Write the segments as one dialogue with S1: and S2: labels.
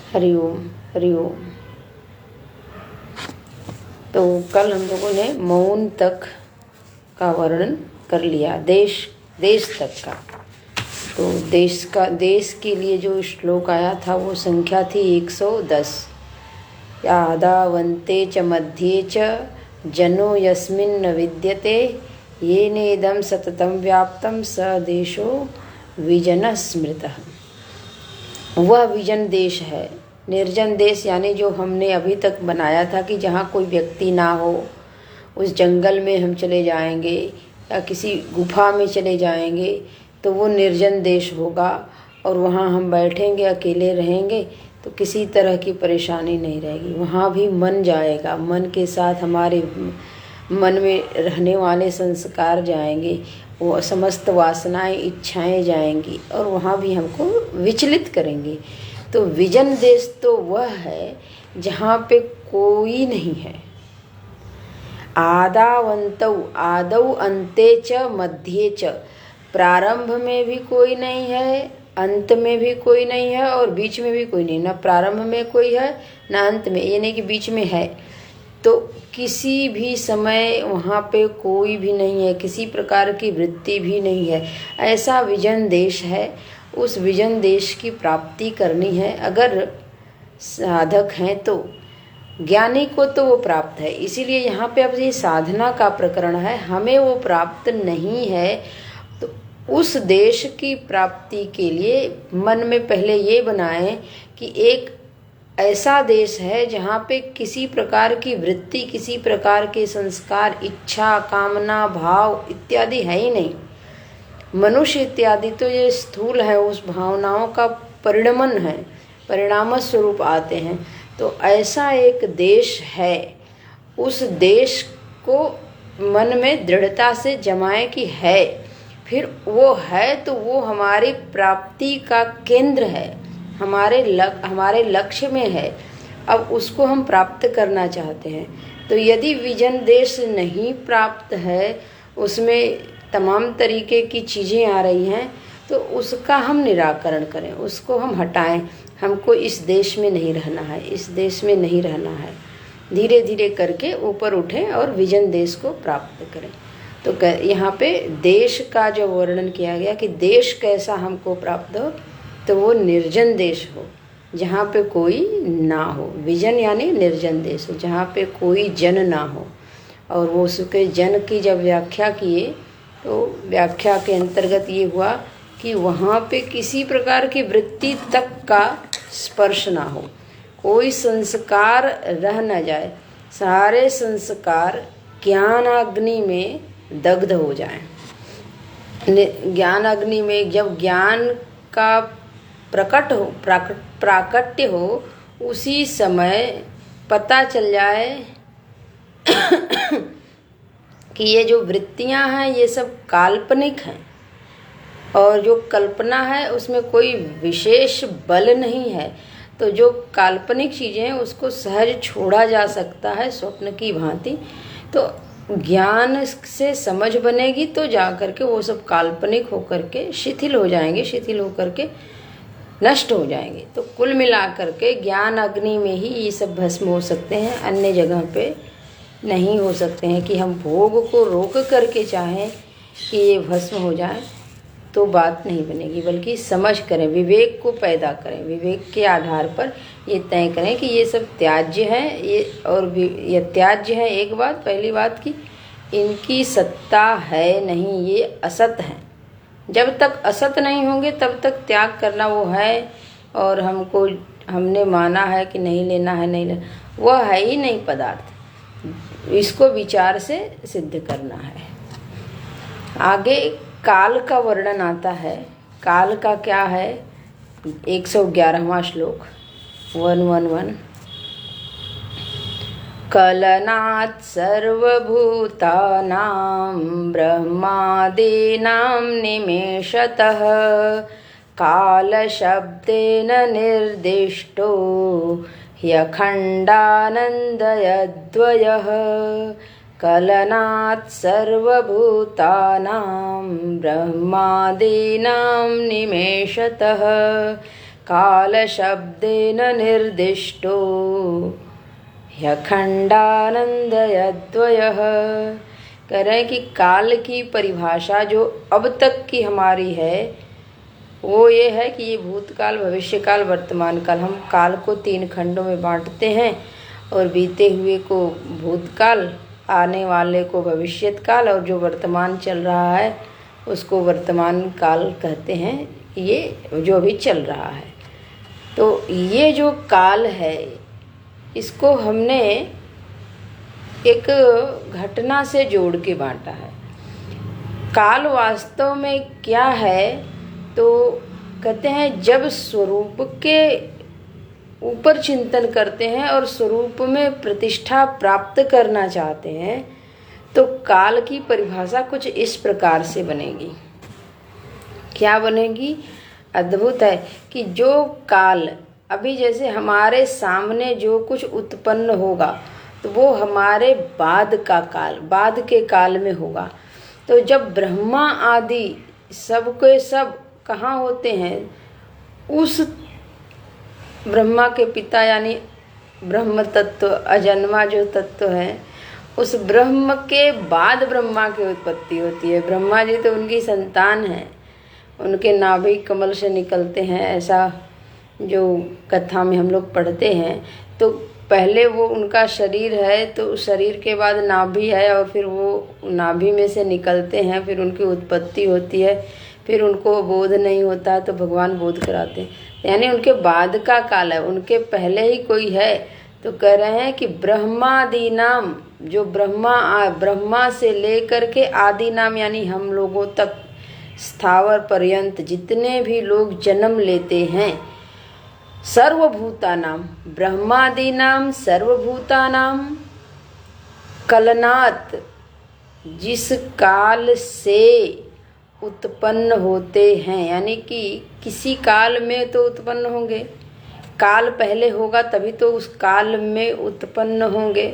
S1: हरि ओम हरि ओम। तो कल हम लोगों ने मौन तक का वर्णन कर लिया, देश तक का। तो देश के लिए जो श्लोक आया था वो संख्या थी 110। यादावन्ते च मध्ये च जनो यस्मिन् न विद्यते येनेदं सततं व्याप्तं स देशो विजन स्मृतः। वह विजन देश है। निर्जन देश यानी जो हमने अभी तक बनाया था कि जहाँ कोई व्यक्ति ना हो, उस जंगल में हम चले जाएंगे या किसी गुफा में चले जाएंगे तो वो निर्जन देश होगा, और वहाँ हम बैठेंगे, अकेले रहेंगे तो किसी तरह की परेशानी नहीं रहेगी। वहाँ भी मन जाएगा, मन के साथ हमारे मन में रहने वाले संस्कार जाएंगे, वो समस्त वासनाएं, इच्छाएं जाएंगी और वहाँ भी हमको विचलित करेंगे। तो विजन देश तो वह है जहाँ पे कोई नहीं है। आदावन्तौ, आदौ अंते च मध्ये च, प्रारंभ में भी कोई नहीं है, अंत में भी कोई नहीं है और बीच में भी कोई नहीं। ना प्रारंभ में कोई है ना अंत में, ये नहीं कि बीच में है। तो किसी भी समय वहाँ पे कोई भी नहीं है, किसी प्रकार की वृत्ति भी नहीं है। ऐसा विजन देश है। उस विजन देश की प्राप्ति करनी है अगर साधक हैं तो। ज्ञानी को तो वो प्राप्त है, इसीलिए यहाँ पे अब ये साधना का प्रकरण है। हमें वो प्राप्त नहीं है, तो उस देश की प्राप्ति के लिए मन में पहले ये बनाएं कि एक ऐसा देश है जहाँ पे किसी प्रकार की वृत्ति, किसी प्रकार के संस्कार, इच्छा, कामना, भाव इत्यादि है ही नहीं। मनुष्य इत्यादि तो ये स्थूल है, उस भावनाओं का परिणमन है, परिणाम स्वरूप आते हैं। तो ऐसा एक देश है, उस देश को मन में दृढ़ता से जमाए कि है, फिर वो है तो वो हमारी प्राप्ति का केंद्र है, हमारे लक्ष्य में है। अब उसको हम प्राप्त करना चाहते हैं। तो यदि विजन देश नहीं प्राप्त है, उसमें तमाम तरीके की चीज़ें आ रही हैं, तो उसका हम निराकरण करें, उसको हम हटाएं। हमको इस देश में नहीं रहना है, इस देश में नहीं रहना है। धीरे धीरे करके ऊपर उठें और विजन देश को प्राप्त करें। तो यहाँ पे देश का जो वर्णन किया गया कि देश कैसा हमको प्राप्त हो, तो वो निर्जन देश हो जहाँ पे कोई ना हो। विजन यानी निर्जन देश हो जहाँ पे कोई जन ना हो। और वो उसके जन की जब व्याख्या किए तो व्याख्या के अंतर्गत ये हुआ कि वहाँ पे किसी प्रकार की वृत्ति तक का स्पर्श ना हो, कोई संस्कार रह न जाए, सारे संस्कार ज्ञान अग्नि में दग्ध हो जाएं। ज्ञान अग्नि में जब ज्ञान का प्राकट्य हो, उसी समय पता चल जाए कि ये जो वृत्तियां हैं ये सब काल्पनिक हैं, और जो कल्पना है उसमें कोई विशेष बल नहीं है। तो जो काल्पनिक चीज़ें हैं उसको सहज छोड़ा जा सकता है स्वप्न की भांति। तो ज्ञान से समझ बनेगी तो जा करके वो सब काल्पनिक होकर के शिथिल हो जाएंगे, शिथिल होकर के नष्ट हो जाएंगे। तो कुल मिलाकर के ज्ञान अग्नि में ही ये सब भस्म हो सकते हैं, अन्य जगह पे नहीं हो सकते हैं। कि हम भोग को रोक करके चाहें कि ये भस्म हो जाए तो बात नहीं बनेगी, बल्कि समझ करें, विवेक को पैदा करें, विवेक के आधार पर ये तय करें कि ये सब त्याज्य है। ये त्याज्य है एक बात, पहली बात कि इनकी सत्ता है नहीं, ये असत है। जब तक असत नहीं होंगे तब तक त्याग करना वो है, और हमने माना है कि नहीं लेना है, नहीं लेना, वह है ही नहीं पदार्थ। इसको विचार से सिद्ध करना है। आगे काल का वर्णन आता है। काल का क्या है? 111वां श्लोक 111। कलनात् सर्वभूतानां ब्रह्मादीनां निमेषतः कालशब्देन निर्दिष्टो ह्यखण्डानन्दयद्वयः। कलनात् सर्वभूतानां ब्रह्मादीनां निमेषतः काल शब्देन निर्दिष्टो ह्यखण्डानन्दयद्वयः। कह रहे हैं कि काल की परिभाषा जो अब तक की हमारी है वो ये है कि ये भूतकाल, भविष्यकाल, वर्तमान काल। हम काल को 3 खंडों में बांटते हैं और बीते हुए को भूतकाल, आने वाले को भविष्यत काल और जो वर्तमान चल रहा है उसको वर्तमान काल कहते हैं, ये जो अभी चल रहा है। तो ये जो काल है इसको हमने एक घटना से जोड़ के बांटा है। काल वास्तव में क्या है तो कहते हैं जब स्वरूप के ऊपर चिंतन करते हैं और स्वरूप में प्रतिष्ठा प्राप्त करना चाहते हैं तो काल की परिभाषा कुछ इस प्रकार से बनेगी। क्या बनेगी? अद्भुत है कि जो काल अभी जैसे हमारे सामने जो कुछ उत्पन्न होगा तो वो हमारे बाद का काल, बाद के काल में होगा। तो जब ब्रह्मा आदि सब के सब कहाँ होते हैं? उस ब्रह्मा के पिता यानी ब्रह्म तत्व, अजन्मा जो तत्व है, उस ब्रह्म के बाद ब्रह्मा की उत्पत्ति होती है। ब्रह्मा जी तो उनकी संतान है, उनके नाभि कमल से निकलते हैं, ऐसा जो कथा में हम लोग पढ़ते हैं। तो पहले वो उनका शरीर है, तो शरीर के बाद नाभि है और फिर वो नाभि में से निकलते हैं, फिर उनकी उत्पत्ति होती है, फिर उनको बोध नहीं होता तो भगवान बोध कराते हैं। यानी उनके बाद का काल है, उनके पहले ही कोई है। तो कह रहे हैं कि ब्रह्मादि नाम, जो ब्रह्मा से लेकर के आदि नाम यानी हम लोगों तक स्थावर पर्यंत जितने भी लोग जन्म लेते हैं, सर्वभूतानाम, ब्रह्मादीनाम सर्वभूतानाम कलनात्, जिस काल से उत्पन्न होते हैं, यानी कि किसी काल में तो उत्पन्न होंगे, काल पहले होगा तभी तो उस काल में उत्पन्न होंगे।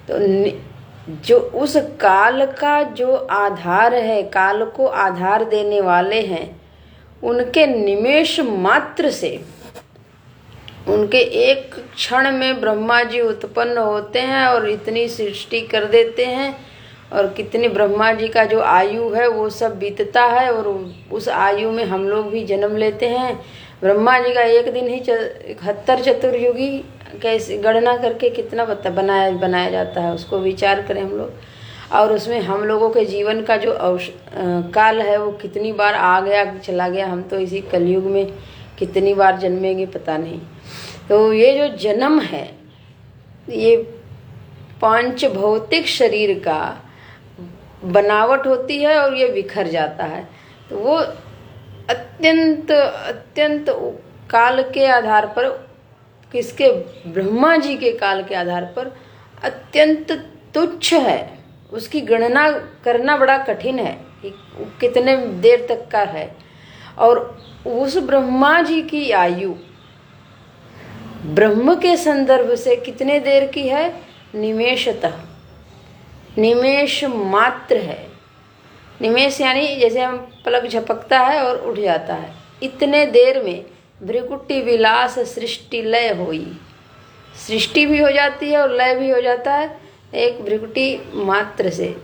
S1: तो जो उस काल का जो आधार है, काल को आधार देने वाले हैं, उनके निमेष मात्र से, उनके एक क्षण में ब्रह्मा जी उत्पन्न होते हैं और इतनी सृष्टि कर देते हैं। और कितनी ब्रह्मा जी का जो आयु है वो सब बीतता है और उस आयु में हम लोग भी जन्म लेते हैं। ब्रह्मा जी का एक दिन ही 71 चतुर्युगी कैसे गणना करके कितना बनाया जाता है, उसको विचार करें हम लोग। और उसमें हम लोगों के जीवन का जो काल है वो कितनी बार आ गया चला गया, हम तो इसी कलयुग में कितनी बार जन्मेंगे पता नहीं। तो ये जो जन्म है ये 5 भौतिक शरीर का बनावट होती है और ये बिखर जाता है। तो वो अत्यंत अत्यंत काल के आधार पर, किसके? ब्रह्मा जी के काल के आधार पर अत्यंत तुच्छ है, उसकी गणना करना बड़ा कठिन है कि कितने देर तक का है। और उस ब्रह्मा जी की आयु ब्रह्म के संदर्भ से कितने देर की है? निमेषतः, निमेष मात्र है। निमेष यानी जैसे हम पलक झपकता है और उठ जाता है, इतने देर में भृकुटि विलास सृष्टि लय हुई। सृष्टि भी हो जाती है और लय भी हो जाता है एक भृकुटि मात्र से।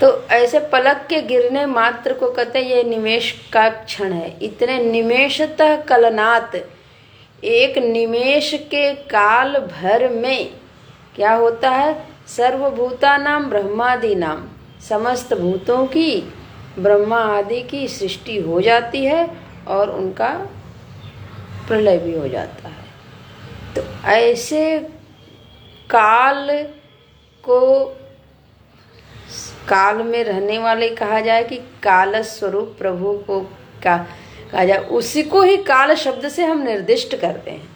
S1: तो ऐसे पलक के गिरने मात्र को कहते हैं ये निमेष का क्षण है। इतने निमेषतः कलनात्, एक निमेष के काल भर में क्या होता है? सर्वभूतानाम ब्रह्मादीनाम, समस्त भूतों की ब्रह्मा आदि की सृष्टि हो जाती है और उनका प्रलय भी हो जाता है। तो ऐसे काल को काल में रहने वाले कहा जाए कि काल स्वरूप प्रभु को कहा जाए, उसी को ही काल शब्द से हम निर्दिष्ट करते हैं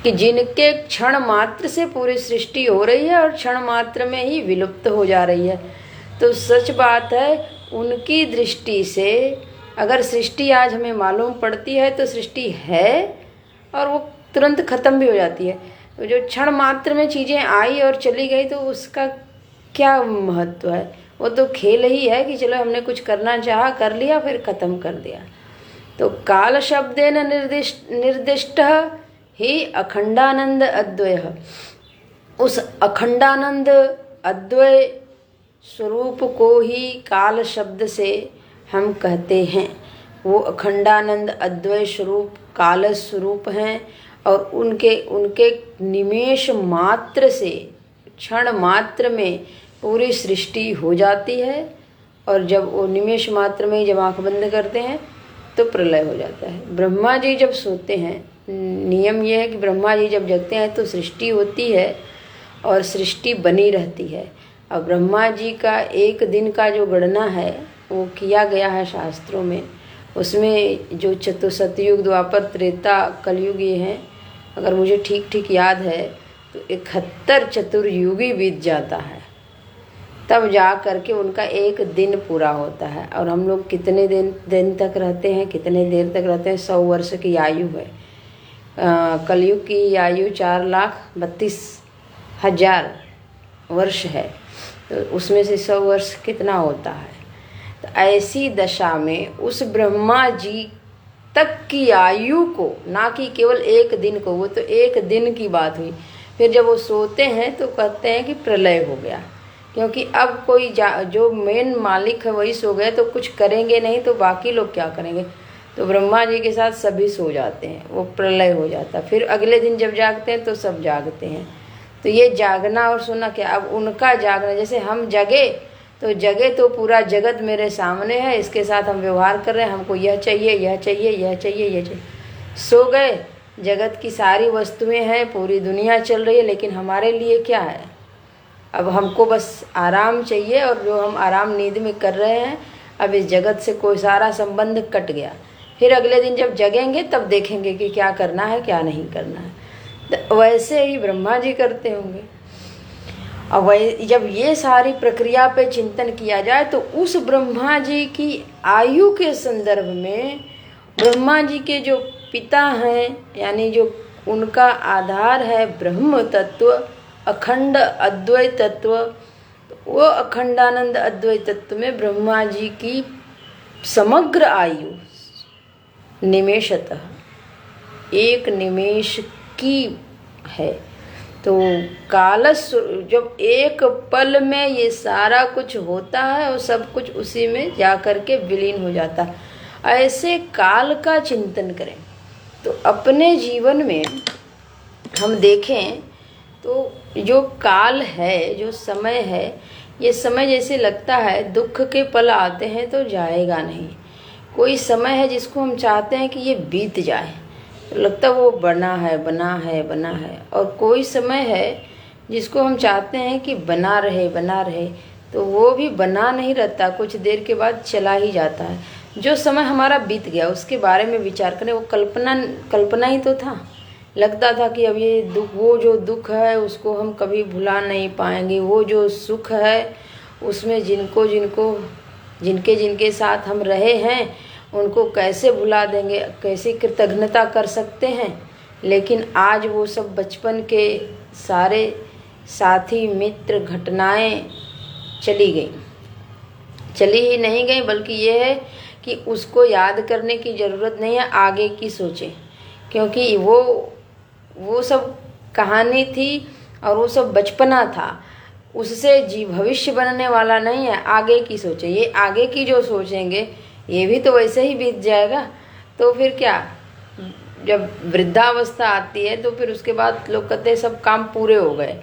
S1: कि जिनके क्षण मात्र से पूरी सृष्टि हो रही है और क्षण मात्र में ही विलुप्त हो जा रही है। तो सच बात है, उनकी दृष्टि से अगर सृष्टि आज हमें मालूम पड़ती है तो सृष्टि है और वो तुरंत खत्म भी हो जाती है। तो जो क्षण मात्र में चीज़ें आई और चली गई तो उसका क्या महत्व है? वो तो खेल ही है कि चलो हमने कुछ करना चाहा, कर लिया, फिर ख़त्म कर दिया। तो काल शब्देन निर्दिष्ट ही अखंडानंद अद्वय। उस अखंडानंद अद्वय स्वरूप को ही काल शब्द से हम कहते हैं। वो अखंडानंद अद्वय स्वरूप काल स्वरूप हैं और उनके निमेष मात्र से, क्षण मात्र में पूरी सृष्टि हो जाती है। और जब वो निमेष मात्र में जब आँख बंद करते हैं तो प्रलय हो जाता है। ब्रह्मा जी जब सोते हैं, नियम यह है कि ब्रह्मा जी जब जगते हैं तो सृष्टि होती है और सृष्टि बनी रहती है। अब ब्रह्मा जी का एक दिन का जो गणना है वो किया गया है शास्त्रों में। उसमें जो सतयुग, द्वापर, त्रेता, कलयुग ये हैं, अगर मुझे ठीक ठीक याद है तो 71 चतुर्युगी बीत जाता है, तब जा करके उनका एक दिन पूरा होता है। और हम लोग कितने दिन तक रहते हैं, कितने देर तक रहते हैं? 100 वर्ष की आयु है। कलयुग की आयु 4,32,000 वर्ष है, तो उसमें से 100 वर्ष कितना होता है? तो ऐसी दशा में उस ब्रह्मा जी तक की आयु को, ना कि केवल एक दिन को, वो तो एक दिन की बात हुई। फिर जब वो सोते हैं तो कहते हैं कि प्रलय हो गया, क्योंकि अब कोई जो मेन मालिक है वही सो गए, तो कुछ करेंगे नहीं, तो बाकी लोग क्या करेंगे? तो ब्रह्मा जी के साथ सभी सो जाते हैं, वो प्रलय हो जाता। फिर अगले दिन जब जागते हैं तो सब जागते हैं। तो ये जागना और सोना क्या, अब उनका जागना, जैसे हम जगे तो पूरा जगत मेरे सामने है, इसके साथ हम व्यवहार कर रहे हैं, हमको यह चाहिए, यह चाहिए, यह चाहिए, यह चाहिए। सो गए, जगत की सारी वस्तुएं हैं, पूरी दुनिया चल रही है, लेकिन हमारे लिए क्या है? अब हमको बस आराम चाहिए, और जो हम आराम नींद में कर रहे हैं, अब इस जगत से कोई सारा संबंध कट गया। फिर अगले दिन जब जगेंगे तब देखेंगे कि क्या करना है, क्या नहीं करना है। तो वैसे ही ब्रह्मा जी करते होंगे। अब जब ये सारी प्रक्रिया पे चिंतन किया जाए तो उस ब्रह्मा जी की आयु के संदर्भ में ब्रह्मा जी के जो पिता हैं, यानी जो उनका आधार है ब्रह्म तत्व, अखंड अद्वैत तत्व, वो अखंडानंद अद्वैत तत्व में ब्रह्मा जी की समग्र आयु निमेषतः एक निमेष की है। तो कालस जब एक पल में ये सारा कुछ होता है और सब कुछ उसी में जा कर के विलीन हो जाता है। ऐसे काल का चिंतन करें तो अपने जीवन में हम देखें तो जो काल है, जो समय है, ये समय जैसे लगता है दुख के पल आते हैं तो जाएगा नहीं। कोई समय है जिसको हम चाहते हैं कि ये बीत जाए, तो लगता है वो बना है, बना है, बना है। और कोई समय है जिसको हम चाहते हैं कि बना रहे, बना रहे, तो वो भी बना नहीं रहता, कुछ देर के बाद चला ही जाता है। जो समय हमारा बीत गया उसके बारे में विचार करें, वो कल्पना ही तो था। लगता था कि अब ये दुख, वो जो दुख है उसको हम कभी भुला नहीं पाएंगे, वो जो सुख है उसमें जिनके साथ हम रहे हैं उनको कैसे भुला देंगे, कैसे कृतज्ञता कर सकते हैं। लेकिन आज वो सब बचपन के सारे साथी, मित्र, घटनाएं चली ही नहीं गई, बल्कि ये है कि उसको याद करने की ज़रूरत नहीं है, आगे की सोचें, क्योंकि वो सब कहानी थी और वो सब बचपना था, उससे भविष्य बनने वाला नहीं है। आगे की सोचें, ये आगे की जो सोचेंगे ये भी तो वैसे ही बीत जाएगा। तो फिर क्या, जब वृद्धावस्था आती है तो फिर उसके बाद लोग कहते हैं सब काम पूरे हो गए,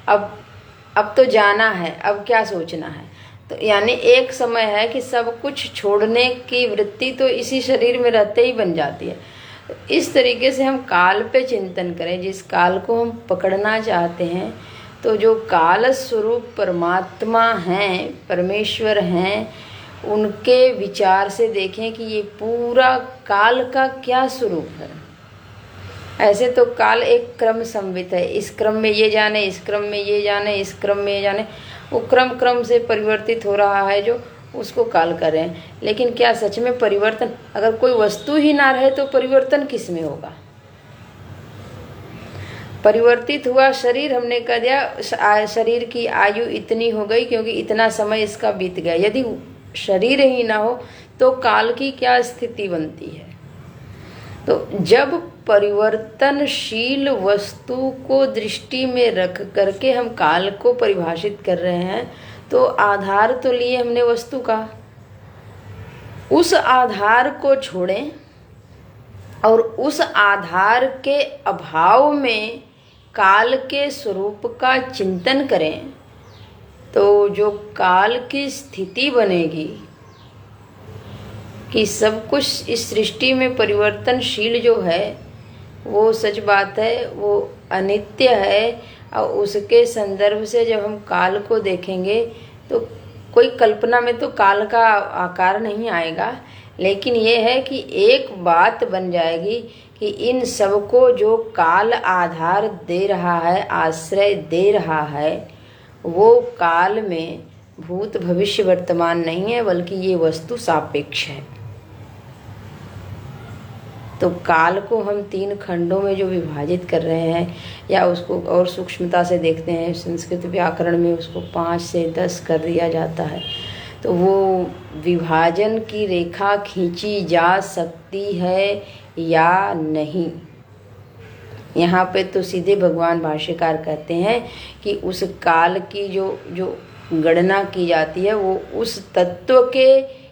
S1: अब तो जाना है, अब क्या सोचना है। तो यानी एक समय है कि सब कुछ छोड़ने की वृत्ति तो इसी शरीर में रहते ही बन जाती है। तो इस तरीके से हम काल पे चिंतन करें, जिस काल को हम पकड़ना चाहते हैं। तो जो काल स्वरूप परमात्मा हैं, परमेश्वर हैं, उनके विचार से देखें कि ये पूरा काल का क्या स्वरूप है। ऐसे तो काल एक क्रम संवित है, इस क्रम में ये जाने, इस क्रम में ये जाने, इस क्रम में ये जाने, वो क्रम से परिवर्तित हो रहा है, जो उसको काल कर रहे हैं। लेकिन क्या सच में परिवर्तन, अगर कोई वस्तु ही ना रहे तो परिवर्तन किस में होगा? परिवर्तित हुआ शरीर, हमने कह दिया शरीर की आयु इतनी हो गई क्योंकि इतना समय इसका बीत गया। यदि शरीर ही ना हो तो काल की क्या स्थिति बनती है? तो जब परिवर्तनशील वस्तु को दृष्टि में रख करके हम काल को परिभाषित कर रहे हैं, तो आधार तो लिए हमने वस्तु का, उस आधार को छोड़ें और उस आधार के अभाव में काल के स्वरूप का चिंतन करें, तो जो काल की स्थिति बनेगी कि सब कुछ इस सृष्टि में परिवर्तनशील जो है वो सच बात है, वो अनित्य है। और उसके संदर्भ से जब हम काल को देखेंगे तो कोई कल्पना में तो काल का आकार नहीं आएगा, लेकिन ये है कि एक बात बन जाएगी कि इन सबको जो काल आधार दे रहा है, आश्रय दे रहा है, वो काल में भूत भविष्य वर्तमान नहीं है, बल्कि ये वस्तु सापेक्ष है। तो काल को हम 3 खंडों में जो विभाजित कर रहे हैं, या उसको और सूक्ष्मता से देखते हैं, संस्कृत व्याकरण में उसको 5 से 10 कर दिया जाता है। तो वो विभाजन की रेखा खींची जा सकती है या नहीं, यहाँ पे तो सीधे भगवान भाष्यकार कहते हैं कि उस काल की जो गणना की जाती है, वो उस तत्व के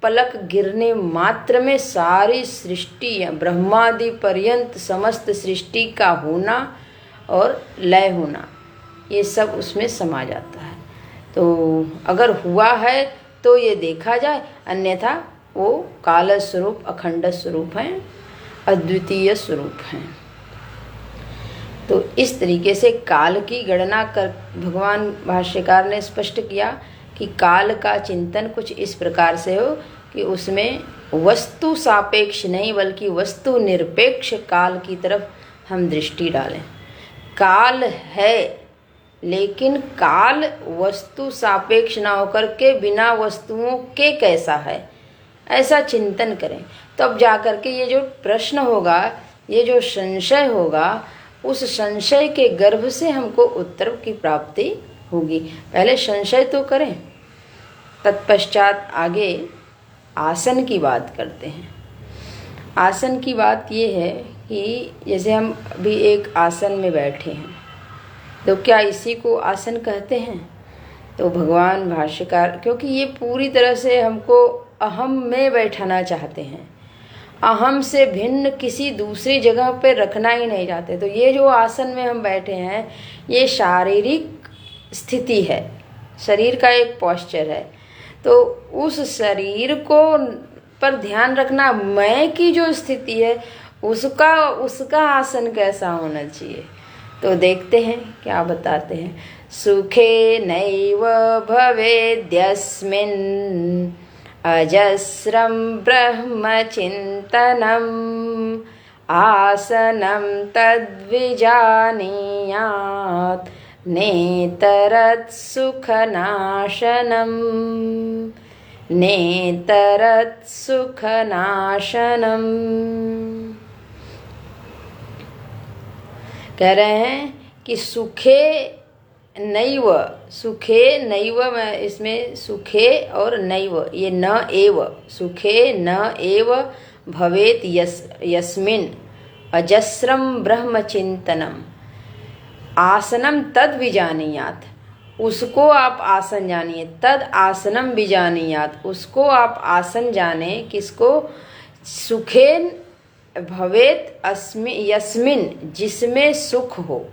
S1: पलक गिरने मात्र में सारी सृष्टि, ब्रह्मादि पर्यंत समस्त सृष्टि का होना और लय होना, ये सब उसमें समा जाता है। तो अगर हुआ है तो ये देखा जाए, अन्यथा वो काल स्वरूप अखंड स्वरूप हैं, अद्वितीय स्वरूप हैं। तो इस तरीके से काल की गणना कर भगवान भाष्यकार ने स्पष्ट किया कि काल का चिंतन कुछ इस प्रकार से हो कि उसमें वस्तु सापेक्ष नहीं, बल्कि वस्तु निरपेक्ष काल की तरफ हम दृष्टि डालें। काल है, लेकिन काल वस्तु सापेक्ष ना होकर के बिना वस्तुओं के कैसा है, ऐसा चिंतन करें। तब जाकर के ये जो प्रश्न होगा, ये जो संशय होगा, उस संशय के गर्भ से हमको उत्तर की प्राप्ति होगी। पहले संशय तो करें, तत्पश्चात आगे आसन की बात करते हैं। आसन की बात ये है कि जैसे हम अभी एक आसन में बैठे हैं, तो क्या इसी को आसन कहते हैं? तो भगवान भाष्यकार, क्योंकि ये पूरी तरह से हमको अहम में बैठाना चाहते हैं, अहम से भिन्न किसी दूसरी जगह पे रखना ही नहीं चाहते। तो ये जो आसन में हम बैठे हैं, ये शारीरिक स्थिति है, शरीर का एक पोस्चर है। तो उस शरीर को पर ध्यान रखना, मैं की जो स्थिति है उसका आसन कैसा होना चाहिए। तो देखते हैं क्या बताते हैं। सुखे नैव भवेद्यस्मिन् अजस्रं ब्रह्मचिन्तनम् आसनं तद्विजानीयात् नेतरत्सुखनाशनम् नेतरत्सुखनाशनम्। कह रहे हैं कि सुखे नैव, सुखे नैव में इसमें सुखे और नैव ये न एव, सुखे न एव भवेत यस्मिन् अजस्रम ब्रह्मचिंतनम आसनम तद विजानीयात, उसको आप आसन जानिए। तद आसनम विजानीयात, उसको आप आसन जाने। किसको? सुखेन भवेत यस्मिन, जिसमें सुख हो,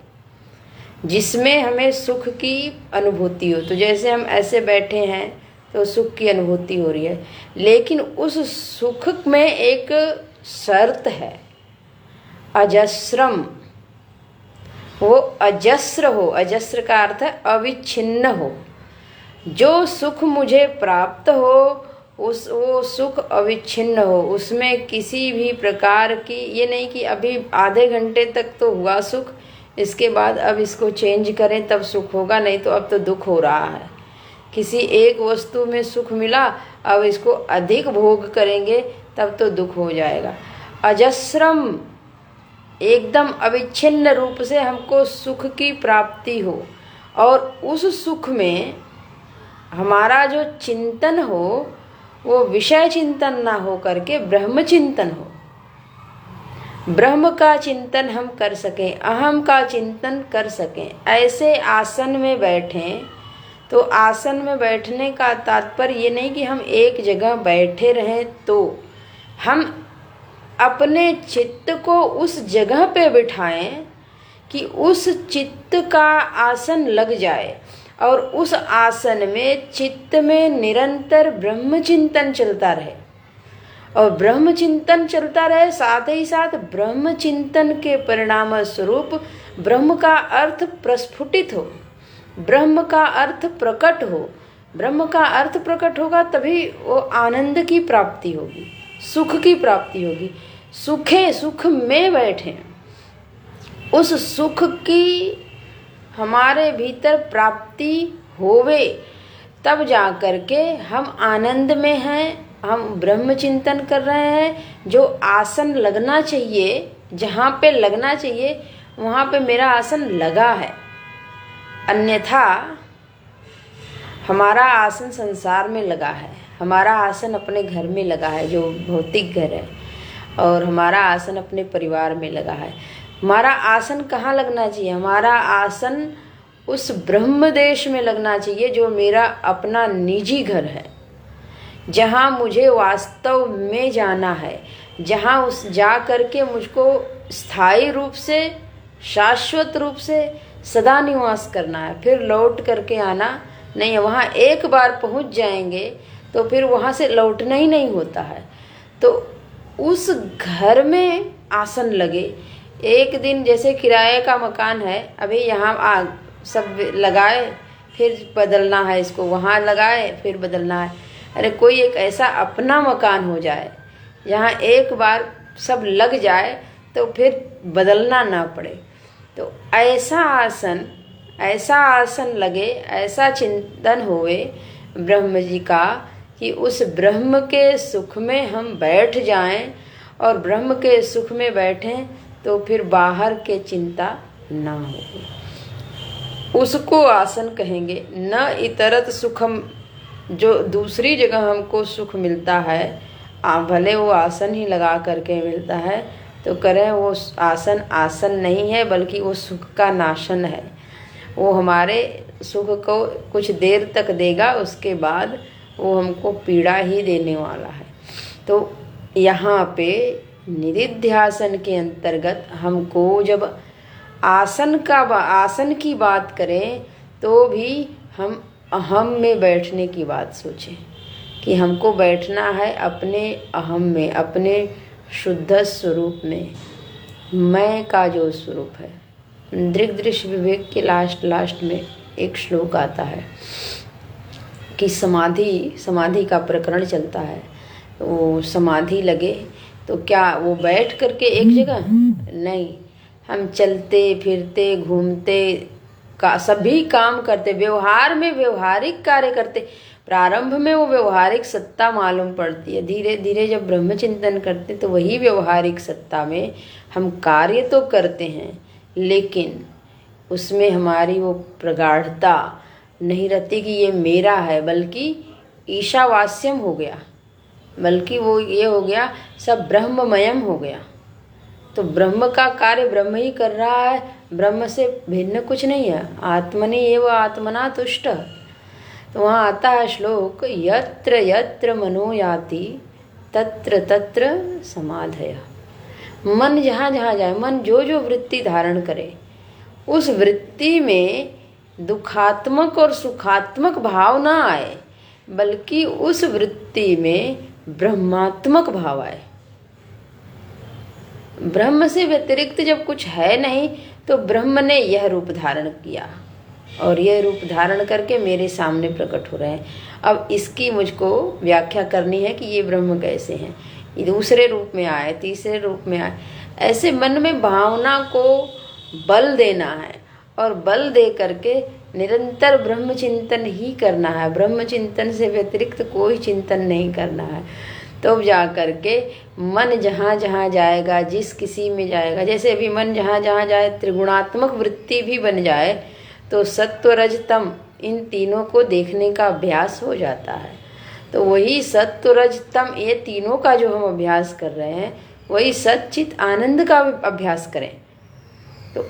S1: जिसमें हमें सुख की अनुभूति हो। तो जैसे हम ऐसे बैठे हैं तो सुख की अनुभूति हो रही है, लेकिन उस सुख में एक शर्त है, अजस्रम, वो अजस्र हो। अजस्र का अर्थ है अविच्छिन्न हो। जो सुख मुझे प्राप्त हो वो सुख अविच्छिन्न हो, उसमें किसी भी प्रकार की ये नहीं कि अभी आधे घंटे तक तो हुआ सुख, इसके बाद अब इसको चेंज करें तब सुख होगा, नहीं तो अब तो दुख हो रहा है। किसी एक वस्तु में सुख मिला, अब इसको अधिक भोग करेंगे तब तो दुख हो जाएगा। अजस्रम, एकदम अविच्छिन्न रूप से हमको सुख की प्राप्ति हो, और उस सुख में हमारा जो चिंतन हो वो विषय चिंतन ना हो करके ब्रह्म चिंतन हो। ब्रह्म का चिंतन हम कर सकें, अहम का चिंतन कर सकें, ऐसे आसन में बैठें। तो आसन में बैठने का तात्पर्य ये नहीं कि हम एक जगह बैठे रहें, तो हम अपने चित्त को उस जगह पे बिठाएं कि उस चित्त का आसन लग जाए और उस आसन में चित्त में निरंतर ब्रह्म चिंतन चलता रहे। और ब्रह्म चिंतन चलता रहे, साथ ही साथ ब्रह्म चिंतन के परिणाम स्वरूप ब्रह्म का अर्थ प्रस्फुटित हो, ब्रह्म का अर्थ प्रकट हो। ब्रह्म का अर्थ प्रकट होगा तभी वो आनंद की प्राप्ति होगी, सुख की प्राप्ति होगी। सुख में बैठे, उस सुख की हमारे भीतर प्राप्ति होवे, तब जा करके हम आनंद में हैं, हम ब्रह्म चिंतन कर रहे हैं। जो आसन लगना चाहिए, जहाँ पे लगना चाहिए वहाँ पे मेरा आसन लगा है। अन्यथा हमारा आसन संसार में लगा है, हमारा आसन अपने घर में लगा है जो भौतिक घर है, और हमारा आसन अपने परिवार में लगा है। हमारा आसन कहाँ लगना चाहिए? हमारा आसन उस ब्रह्म देश में लगना चाहिए जो मेरा अपना निजी घर है, जहाँ मुझे वास्तव में जाना है, जहाँ उस जा करके मुझको स्थायी रूप से, शाश्वत रूप से सदा निवास करना है, फिर लौट करके आना नहीं है। वहाँ एक बार पहुँच जाएंगे तो फिर वहाँ से लौटना ही नहीं होता है। तो उस घर में आसन लगे। एक दिन जैसे किराए का मकान है, अभी यहाँ सब लगाए, फिर बदलना है इसको, वहाँ लगाए फिर बदलना है। अरे कोई एक ऐसा अपना मकान हो जाए जहाँ एक बार सब लग जाए तो फिर बदलना ना पड़े। तो ऐसा आसन लगे, ऐसा चिंतन होवे ब्रह्म जी का कि उस ब्रह्म के सुख में हम बैठ जाएं, और ब्रह्म के सुख में बैठें तो फिर बाहर के चिंता ना हो। उसको आसन कहेंगे। न इतरत सुखम, जो दूसरी जगह हमको सुख मिलता है, भले वो आसन ही लगा करके मिलता है, तो करें वो आसन नहीं है, बल्कि वो सुख का नाशन है। वो हमारे सुख को कुछ देर तक देगा, उसके बाद वो हमको पीड़ा ही देने वाला है। तो यहाँ पे निदिध्यासन के अंतर्गत हमको जब आसन की बात करें तो भी हम अहम में बैठने की बात सोचें कि हमको बैठना है अपने अहम में, अपने शुद्ध स्वरूप में, मैं का जो स्वरूप है। दृग्दृश्य विवेक के लास्ट में एक श्लोक आता है कि समाधि का प्रकरण चलता है। वो समाधि लगे तो क्या वो बैठ करके एक जगह नहीं, हम चलते फिरते घूमते का सभी काम करते, व्यवहार में व्यवहारिक कार्य करते। प्रारंभ में वो व्यवहारिक सत्ता मालूम पड़ती है, धीरे धीरे जब ब्रह्म चिंतन करते तो वही व्यवहारिक सत्ता में हम कार्य तो करते हैं, लेकिन उसमें हमारी वो प्रगाढ़ता नहीं रहती कि ये मेरा है, बल्कि ईशावास्यम हो गया, बल्कि वो ये हो गया सब ब्रह्ममयम हो गया। तो ब्रह्म का कार्य ब्रह्म ही कर रहा है, ब्रह्म से भिन्न कुछ नहीं है। आत्मनि एव आत्मना तुष्ट। तो वहाँ आता है श्लोक, यत्र यत्र मनो याति तत्र तत्र समाधय। मन जहाँ जहाँ जाए, मन जो जो वृत्ति धारण करे, उस वृत्ति में दुखात्मक और सुखात्मक भाव ना आए, बल्कि उस वृत्ति में ब्रह्मात्मक भाव आए। ब्रह्म से व्यतिरिक्त जब कुछ है नहीं, तो ब्रह्म ने यह रूप धारण किया और यह रूप धारण करके मेरे सामने प्रकट हो रहे हैं। अब इसकी मुझको व्याख्या करनी है कि ये ब्रह्म कैसे हैं, ये दूसरे रूप में आए, तीसरे रूप में आए। ऐसे मन में भावना को बल देना है और बल दे करके निरंतर ब्रह्म चिंतन ही करना है। ब्रह्म चिंतन से व्यतिरिक्त कोई चिंतन नहीं करना है। तो जा करके मन जहाँ जहाँ जाएगा, जिस किसी में जाएगा, जैसे अभी मन जहाँ जहाँ जाए त्रिगुणात्मक वृत्ति भी बन जाए तो सत्व रज तम इन तीनों को देखने का अभ्यास हो जाता है। तो वही सत्व रज तम ये तीनों का जो हम अभ्यास कर रहे हैं, वही सच्चित आनंद का अभ्यास करें। तो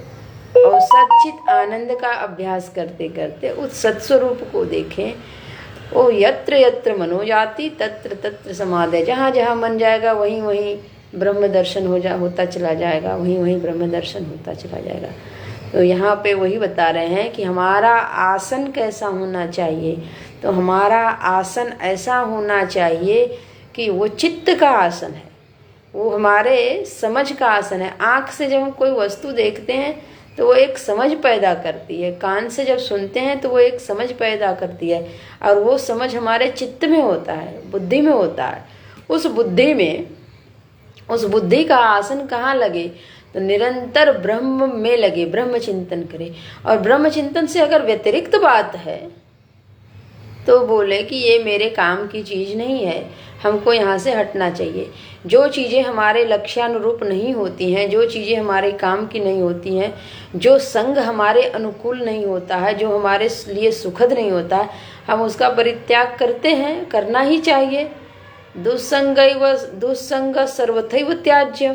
S1: और सच्चित आनंद का अभ्यास करते करते उस सत्स्वरूप को देखें। ओ यत्र यत्र मनो जाति तत्र तत्र समाधि, जहाँ जहाँ मन जाएगा वहीं वहीं ब्रह्म दर्शन होता चला जाएगा, वहीं वहीं ब्रह्म दर्शन होता चला जाएगा। तो यहाँ पे वही बता रहे हैं कि हमारा आसन कैसा होना चाहिए। तो हमारा आसन ऐसा होना चाहिए कि वो चित्त का आसन है, वो हमारे समझ का आसन है। आँख से जब हम कोई वस्तु देखते हैं तो वो एक समझ पैदा करती है, कान से जब सुनते हैं तो वो एक समझ पैदा करती है, और वो समझ हमारे चित्त में होता है, बुद्धि में होता है। उस बुद्धि का आसन कहाँ लगे? तो निरंतर ब्रह्म में लगे, ब्रह्म चिंतन करे। और ब्रह्म चिंतन से अगर व्यतिरिक्त बात है तो बोले कि ये मेरे काम की चीज़ नहीं है, हमको यहाँ से हटना चाहिए। जो चीज़ें हमारे लक्ष्यानुरूप नहीं होती हैं, जो चीज़ें हमारे काम की नहीं होती हैं, जो संग हमारे अनुकूल नहीं होता है, जो हमारे लिए सुखद नहीं होता है, हम उसका परित्याग करते हैं, करना ही चाहिए। दुस्संग सर्वथैव त्याज्यम।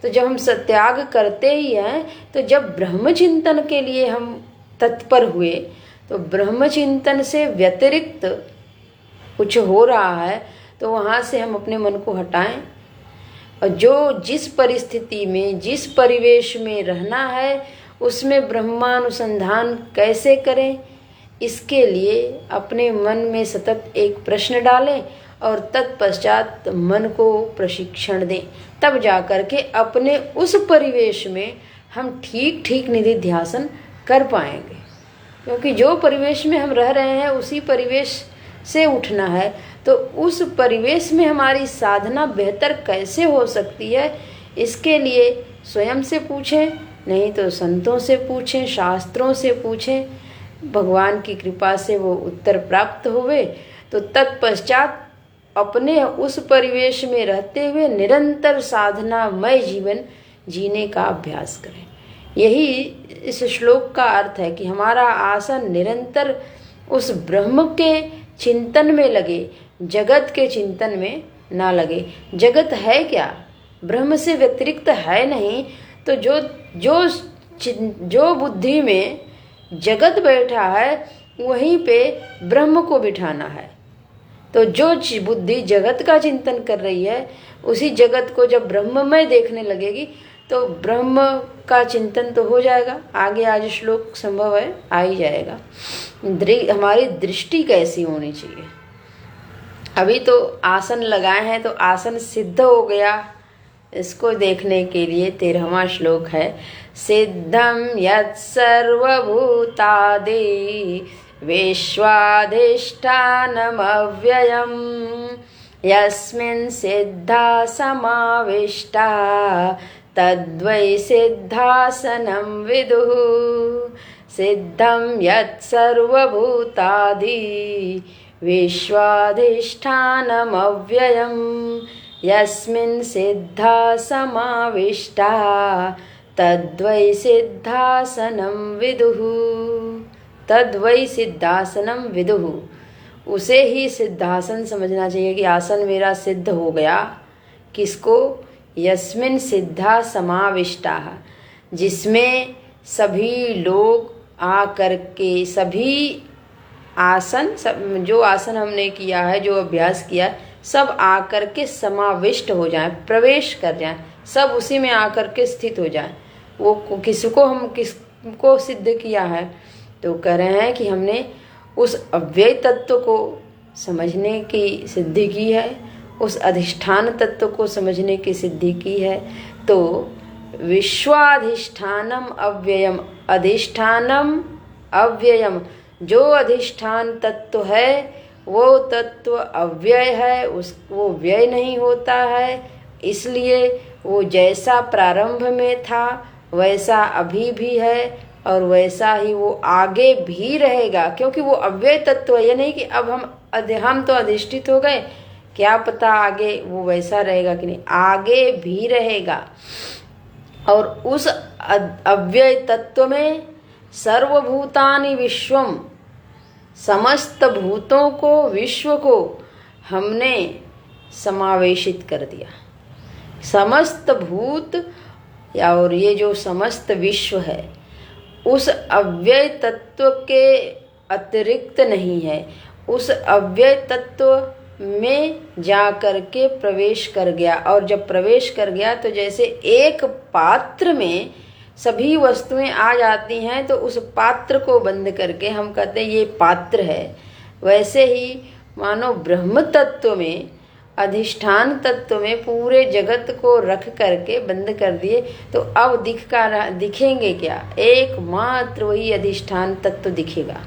S1: तो जब हम त्याग करते ही हैं, तो जब ब्रह्म चिंतन के लिए हम तत्पर हुए, तो ब्रह्म चिंतन से व्यतिरिक्त कुछ हो रहा है तो वहाँ से हम अपने मन को हटाएं। और जो जिस परिस्थिति में, जिस परिवेश में रहना है, उसमें ब्रह्मानुसंधान कैसे करें, इसके लिए अपने मन में सतत एक प्रश्न डालें और तत्पश्चात मन को प्रशिक्षण दें। तब जा कर के अपने उस परिवेश में हम ठीक ठीक निधिध्यासन कर पाएंगे। क्योंकि जो परिवेश में हम रह रहे हैं उसी परिवेश से उठना है। तो उस परिवेश में हमारी साधना बेहतर कैसे हो सकती है, इसके लिए स्वयं से पूछें, नहीं तो संतों से पूछें, शास्त्रों से पूछें। भगवान की कृपा से वो उत्तर प्राप्त हुए तो तत्पश्चात अपने उस परिवेश में रहते हुए निरंतर साधनामय जीवन जीने का अभ्यास करें। यही इस श्लोक का अर्थ है कि हमारा आसन निरंतर उस ब्रह्म के चिंतन में लगे, जगत के चिंतन में ना लगे। जगत है क्या? ब्रह्म से व्यतिरिक्त है नहीं। तो जो बुद्धि में जगत बैठा है वहीं पे ब्रह्म को बिठाना है। तो जो बुद्धि जगत का चिंतन कर रही है, उसी जगत को जब ब्रह्ममय देखने लगेगी तो ब्रह्म का चिंतन तो हो जाएगा। आगे आज श्लोक संभव है आ ही जाएगा। हमारी दृष्टि कैसी होनी चाहिए? अभी तो आसन लगाए हैं तो आसन सिद्ध हो गया, इसको देखने के लिए 13वां श्लोक है। सिद्धम यत् सर्वभूतादि विश्वाधिष्ठानमव्ययम् यस्मिन् सिद्धा समाविष्टा तद्वै सिद्धासनं विदुः। सिद्धं यत् सर्वभूतादि विश्वाधिष्ठानमव्ययम् यस्मिन् सिद्धा समाविष्टा तद्वै सिद्धासनं विदुः। तद्वै सिद्धासनं विदुः, उसे ही सिद्धासन समझना चाहिए कि आसन मेरा सिद्ध हो गया। किसको? यस्मिन् सिद्धा समाविष्टा, जिसमें सभी लोग आ करके, सभी आसन, जो आसन हमने किया है, जो अभ्यास किया है, सब आकर के समाविष्ट हो जाएं, प्रवेश कर जाएं, सब उसी में आकर के स्थित हो जाएं। वो किसको सिद्ध किया है? तो कह रहे हैं कि हमने उस अव्यय तत्व को समझने की सिद्धि की है, उस अधिष्ठान तत्व को समझने की सिद्धि की है। तो विश्वाधिष्ठानम अव्ययम, अधिष्ठानम अव्ययम, जो अधिष्ठान तत्व है वो तत्व अव्यय है, वो व्यय नहीं होता है। इसलिए वो जैसा प्रारंभ में था वैसा अभी भी है और वैसा ही वो आगे भी रहेगा। क्योंकि वो अव्यय तत्व है, ये नहीं कि अब हम तो अधिष्ठित हो गए, क्या पता आगे वो वैसा रहेगा कि नहीं, आगे भी रहेगा। और उस अव्यय तत्व में सर्वभूतानि विश्वम, समस्त भूतों को, विश्व को हमने समावेशित कर दिया। समस्त भूत और ये जो समस्त विश्व है उस अव्यय तत्व के अतिरिक्त नहीं है। उस अव्यय तत्व में जा करके प्रवेश कर गया, और जब प्रवेश कर गया तो जैसे एक पात्र में सभी वस्तुएं आ जाती हैं तो उस पात्र को बंद करके हम कहते हैं ये पात्र है, वैसे ही मानो ब्रह्म तत्व में, अधिष्ठान तत्व में पूरे जगत को रख करके बंद कर दिए। तो अब दिखेंगे क्या? एकमात्र वही अधिष्ठान तत्व दिखेगा,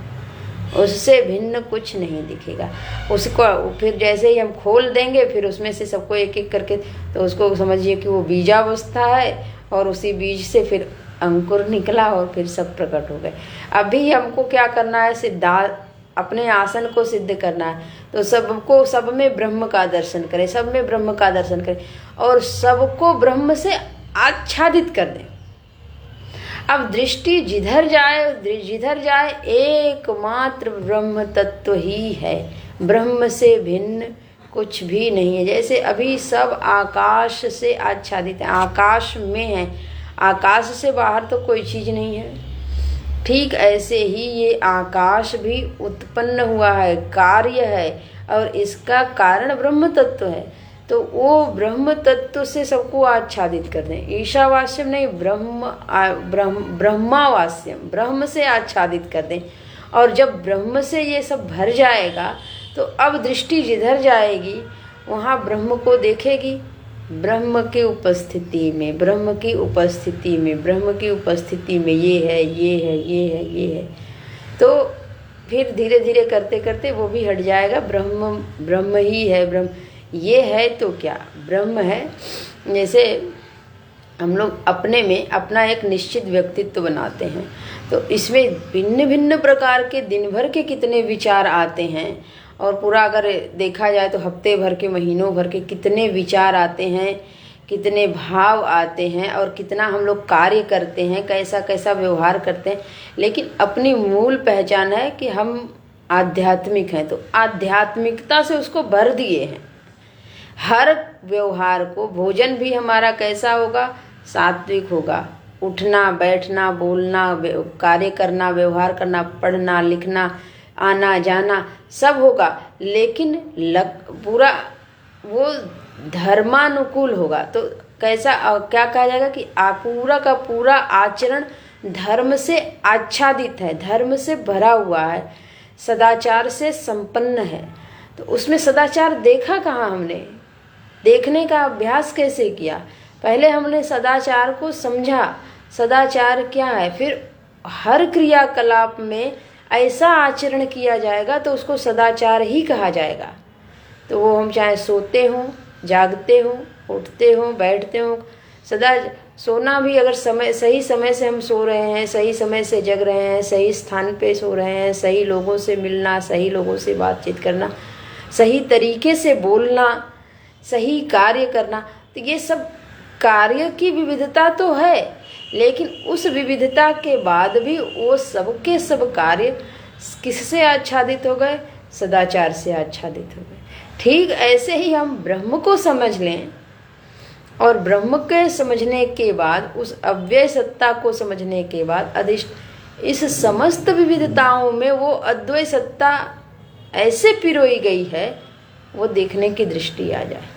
S1: उससे भिन्न कुछ नहीं दिखेगा। उसको फिर जैसे ही हम खोल देंगे फिर उसमें से सबको एक एक करके, तो उसको समझिए कि वो बीजावस्था है और उसी बीज से फिर अंकुर निकला और फिर सब प्रकट हो गए। अभी हमको क्या करना है? अपने आसन को सिद्ध करना है। तो सबको, सब में ब्रह्म का दर्शन करें, सब में ब्रह्म का दर्शन करें और सबको ब्रह्म से आच्छादित कर दें। अब दृष्टि जिधर जाए एकमात्र ब्रह्म तत्व ही है, ब्रह्म से भिन्न कुछ भी नहीं है। जैसे अभी सब आकाश से आच्छादित है, आकाश में है, आकाश से बाहर तो कोई चीज नहीं है। ठीक ऐसे ही ये आकाश भी उत्पन्न हुआ है, कार्य है, और इसका कारण ब्रह्म तत्व है। तो वो ब्रह्म तत्व से सबको आच्छादित कर दें। ईशावास्यम नहीं, ब्रह्मावास्यम, ब्रह्म से आच्छादित कर दें। और जब ब्रह्म से ये सब भर जाएगा तो अब दृष्टि जिधर जाएगी वहाँ ब्रह्म को देखेगी। ब्रह्म की उपस्थिति में, ब्रह्म की उपस्थिति में, ब्रह्म की उपस्थिति में ये है, ये है, ये है, ये है। तो फिर धीरे धीरे करते करते वो भी हट जाएगा। ब्रह्म ब्रह्म ही है, ब्रह्म ये है तो क्या ब्रह्म है। जैसे हम लोग अपने में अपना एक निश्चित व्यक्तित्व बनाते हैं, तो इसमें भिन्न भिन्न प्रकार के दिन भर के कितने विचार आते हैं, और पूरा अगर देखा जाए तो हफ्ते भर के, महीनों भर के कितने विचार आते हैं, कितने भाव आते हैं, और कितना हम लोग कार्य करते हैं, कैसा कैसा व्यवहार करते हैं। लेकिन अपनी मूल पहचान है कि हम आध्यात्मिक हैं, तो आध्यात्मिकता से उसको भर दिए हैं। हर व्यवहार को, भोजन भी हमारा कैसा होगा? सात्विक होगा। उठना, बैठना, बोलना, कार्य करना, व्यवहार करना, पढ़ना, लिखना, आना जाना सब होगा, लेकिन पूरा वो धर्मानुकूल होगा। तो कैसा, क्या कहा जाएगा कि पूरा का पूरा आचरण धर्म से आच्छादित है, धर्म से भरा हुआ है, सदाचार से संपन्न है। तो उसमें सदाचार देखा कहाँ हमने? देखने का अभ्यास कैसे किया? पहले हमने सदाचार को समझा, सदाचार क्या है, फिर हर क्रियाकलाप में ऐसा आचरण किया जाएगा तो उसको सदाचार ही कहा जाएगा। तो वो हम चाहे सोते हों, जागते हों, उठते हों, बैठते हों, सदा सोना भी अगर सही समय से हम सो रहे हैं, सही समय से जग रहे हैं, सही स्थान पे सो रहे हैं, सही लोगों से मिलना, सही लोगों से बातचीत करना, सही तरीके से बोलना, सही कार्य करना, तो ये सब कार्य की विविधता तो है, लेकिन उस विविधता के बाद भी वो सबके सब कार्य किससे आच्छादित हो गए? सदाचार से आच्छादित हो गए। ठीक ऐसे ही हम ब्रह्म को समझ लें, और ब्रह्म के समझने के बाद, उस अव्यय सत्ता को समझने के बाद, इस समस्त विविधताओं में वो अद्वैत सत्ता ऐसे पिरोई गई है, वो देखने की दृष्टि आ जाए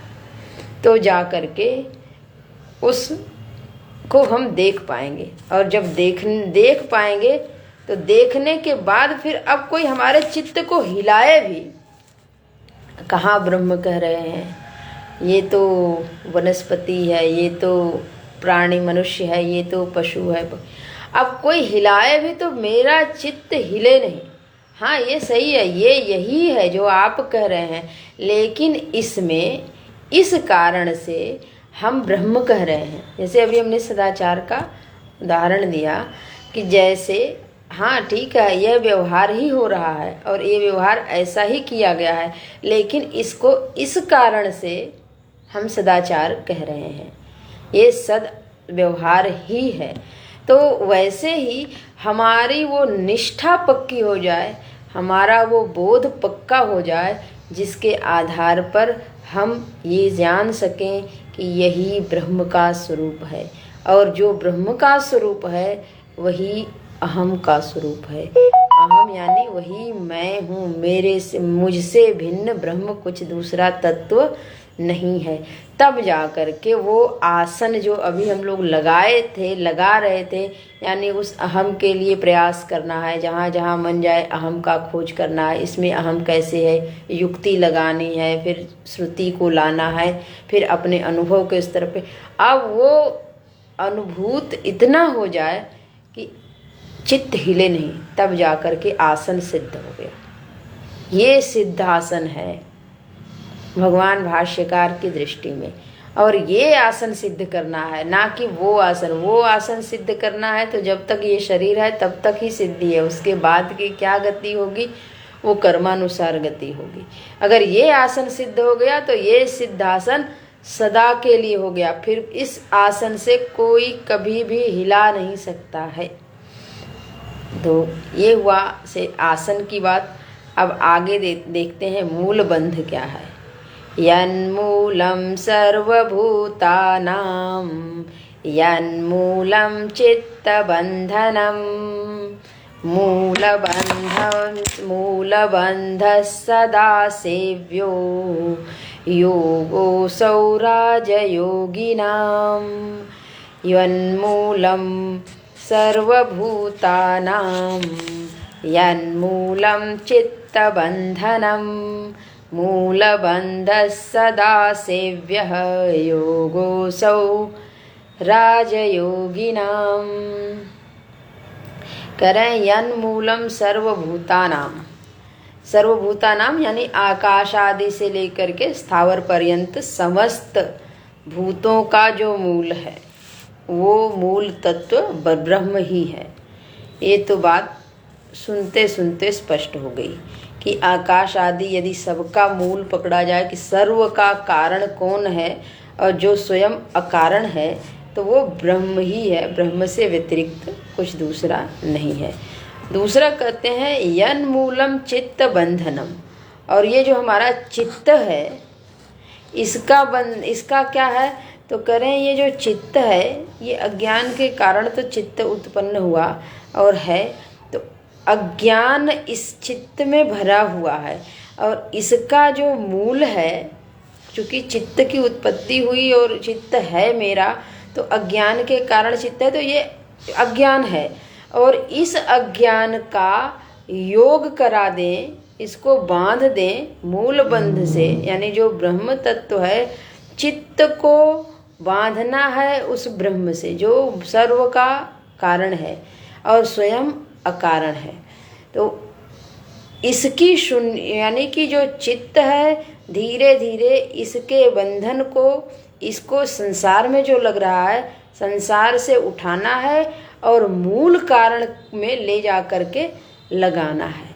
S1: तो जा करके उसको हम देख पाएंगे। और जब देख पाएंगे तो देखने के बाद फिर अब कोई हमारे चित्त को हिलाए भी, कहाँ ब्रह्म कह रहे हैं, ये तो वनस्पति है, ये तो प्राणी मनुष्य है, ये तो पशु है। अब कोई हिलाए भी तो मेरा चित्त हिले नहीं। हाँ ये सही है, ये यही है जो आप कह रहे हैं, लेकिन इसमें इस कारण से हम ब्रह्म कह रहे हैं। जैसे अभी हमने सदाचार का उदाहरण दिया कि जैसे हाँ ठीक है, यह व्यवहार ही हो रहा है और ये व्यवहार ऐसा ही किया गया है, लेकिन इसको इस कारण से हम सदाचार कह रहे हैं, ये सद व्यवहार ही है। तो वैसे ही हमारी वो निष्ठा पक्की हो जाए, हमारा वो बोध पक्का हो जाए, जिसके आधार पर हम ये जान सकें कि यही ब्रह्म का स्वरूप है, और जो ब्रह्म का स्वरूप है वही अहम का स्वरूप है। अहम यानी वही मैं हूँ, मेरे से मुझसे भिन्न ब्रह्म कुछ दूसरा तत्व नहीं है। तब जा कर के वो आसन जो अभी हम लोग लगा रहे थे, यानी उस अहम के लिए प्रयास करना है, जहाँ जहाँ मन जाए अहम का खोज करना है। इसमें अहम कैसे है, युक्ति लगानी है, फिर श्रुति को लाना है, फिर अपने अनुभव के स्तर पे। अब वो अनुभूत इतना हो जाए कि चित्त हिले नहीं, तब जा कर के आसन सिद्ध हो गया। ये सिद्धासन है भगवान भाष्यकार की दृष्टि में, और ये आसन सिद्ध करना है, ना कि वो आसन सिद्ध करना है तो जब तक ये शरीर है तब तक ही सिद्धि है, उसके बाद की क्या गति होगी वो कर्मानुसार गति होगी। अगर ये आसन सिद्ध हो गया तो ये सिद्धासन सदा के लिए हो गया, फिर इस आसन से कोई कभी भी हिला नहीं सकता है। तो ये हुआ से आसन की बात। अब आगे देखते हैं मूल बंध क्या है। यन्मूलं सर्वभूतानां यन्मूलं चित्तबन्धनं मूलबन्धः सदा सेव्यो योगोऽसौ राजयोगिनां। यन्मूलं सर्वभूतानां यन्मूलं चित्तबन्धनं मूलबन्धः सदा सेव्यः योगोऽसौ राजयोगिनाम्। करें यन्मूलं सर्वभूतानाम यानी आकाश आदि से लेकर के स्थावर पर्यंत समस्त भूतों का जो मूल है वो मूल तत्व ब्रह्म ही है। ये तो बात सुनते सुनते स्पष्ट हो गई कि आकाश आदि यदि सबका मूल पकड़ा जाए कि सर्व का कारण कौन है और जो स्वयं अकारण है, तो वो ब्रह्म ही है, ब्रह्म से व्यतिरिक्त कुछ दूसरा नहीं है। दूसरा कहते हैं यन्मूलम चित्त बंधनम, और ये जो हमारा चित्त है इसका क्या है, तो करें ये जो चित्त है ये अज्ञान के कारण तो चित्त उत्पन्न हुआ और है, तो अज्ञान इस चित्त में भरा हुआ है, और इसका जो मूल है, चूँकि चित्त की उत्पत्ति हुई और चित्त है मेरा, तो अज्ञान के कारण चित्त है, तो ये अज्ञान है, और इस अज्ञान का योग करा दें, इसको बांध दें मूल बंध से, यानी जो ब्रह्म तत्व है, चित्त को बांधना है उस ब्रह्म से जो सर्व का कारण है और स्वयं अकारण है। तो इसकी शून्य यानी कि जो चित्त है, धीरे धीरे इसके बंधन को, इसको संसार में जो लग रहा है, संसार से उठाना है और मूल कारण में ले जा कर के लगाना है।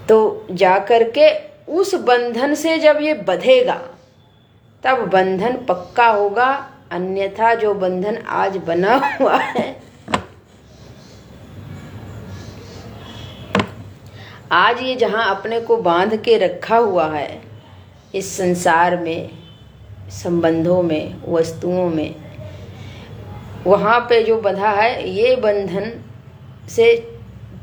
S1: तो जा कर के उस बंधन से जब ये बंधेगा तब बंधन पक्का होगा, अन्यथा जो बंधन आज बना हुआ है, आज ये जहाँ अपने को बांध के रखा हुआ है इस संसार में, संबंधों में, वस्तुओं में, वहाँ पे जो बंधा है ये बंधन से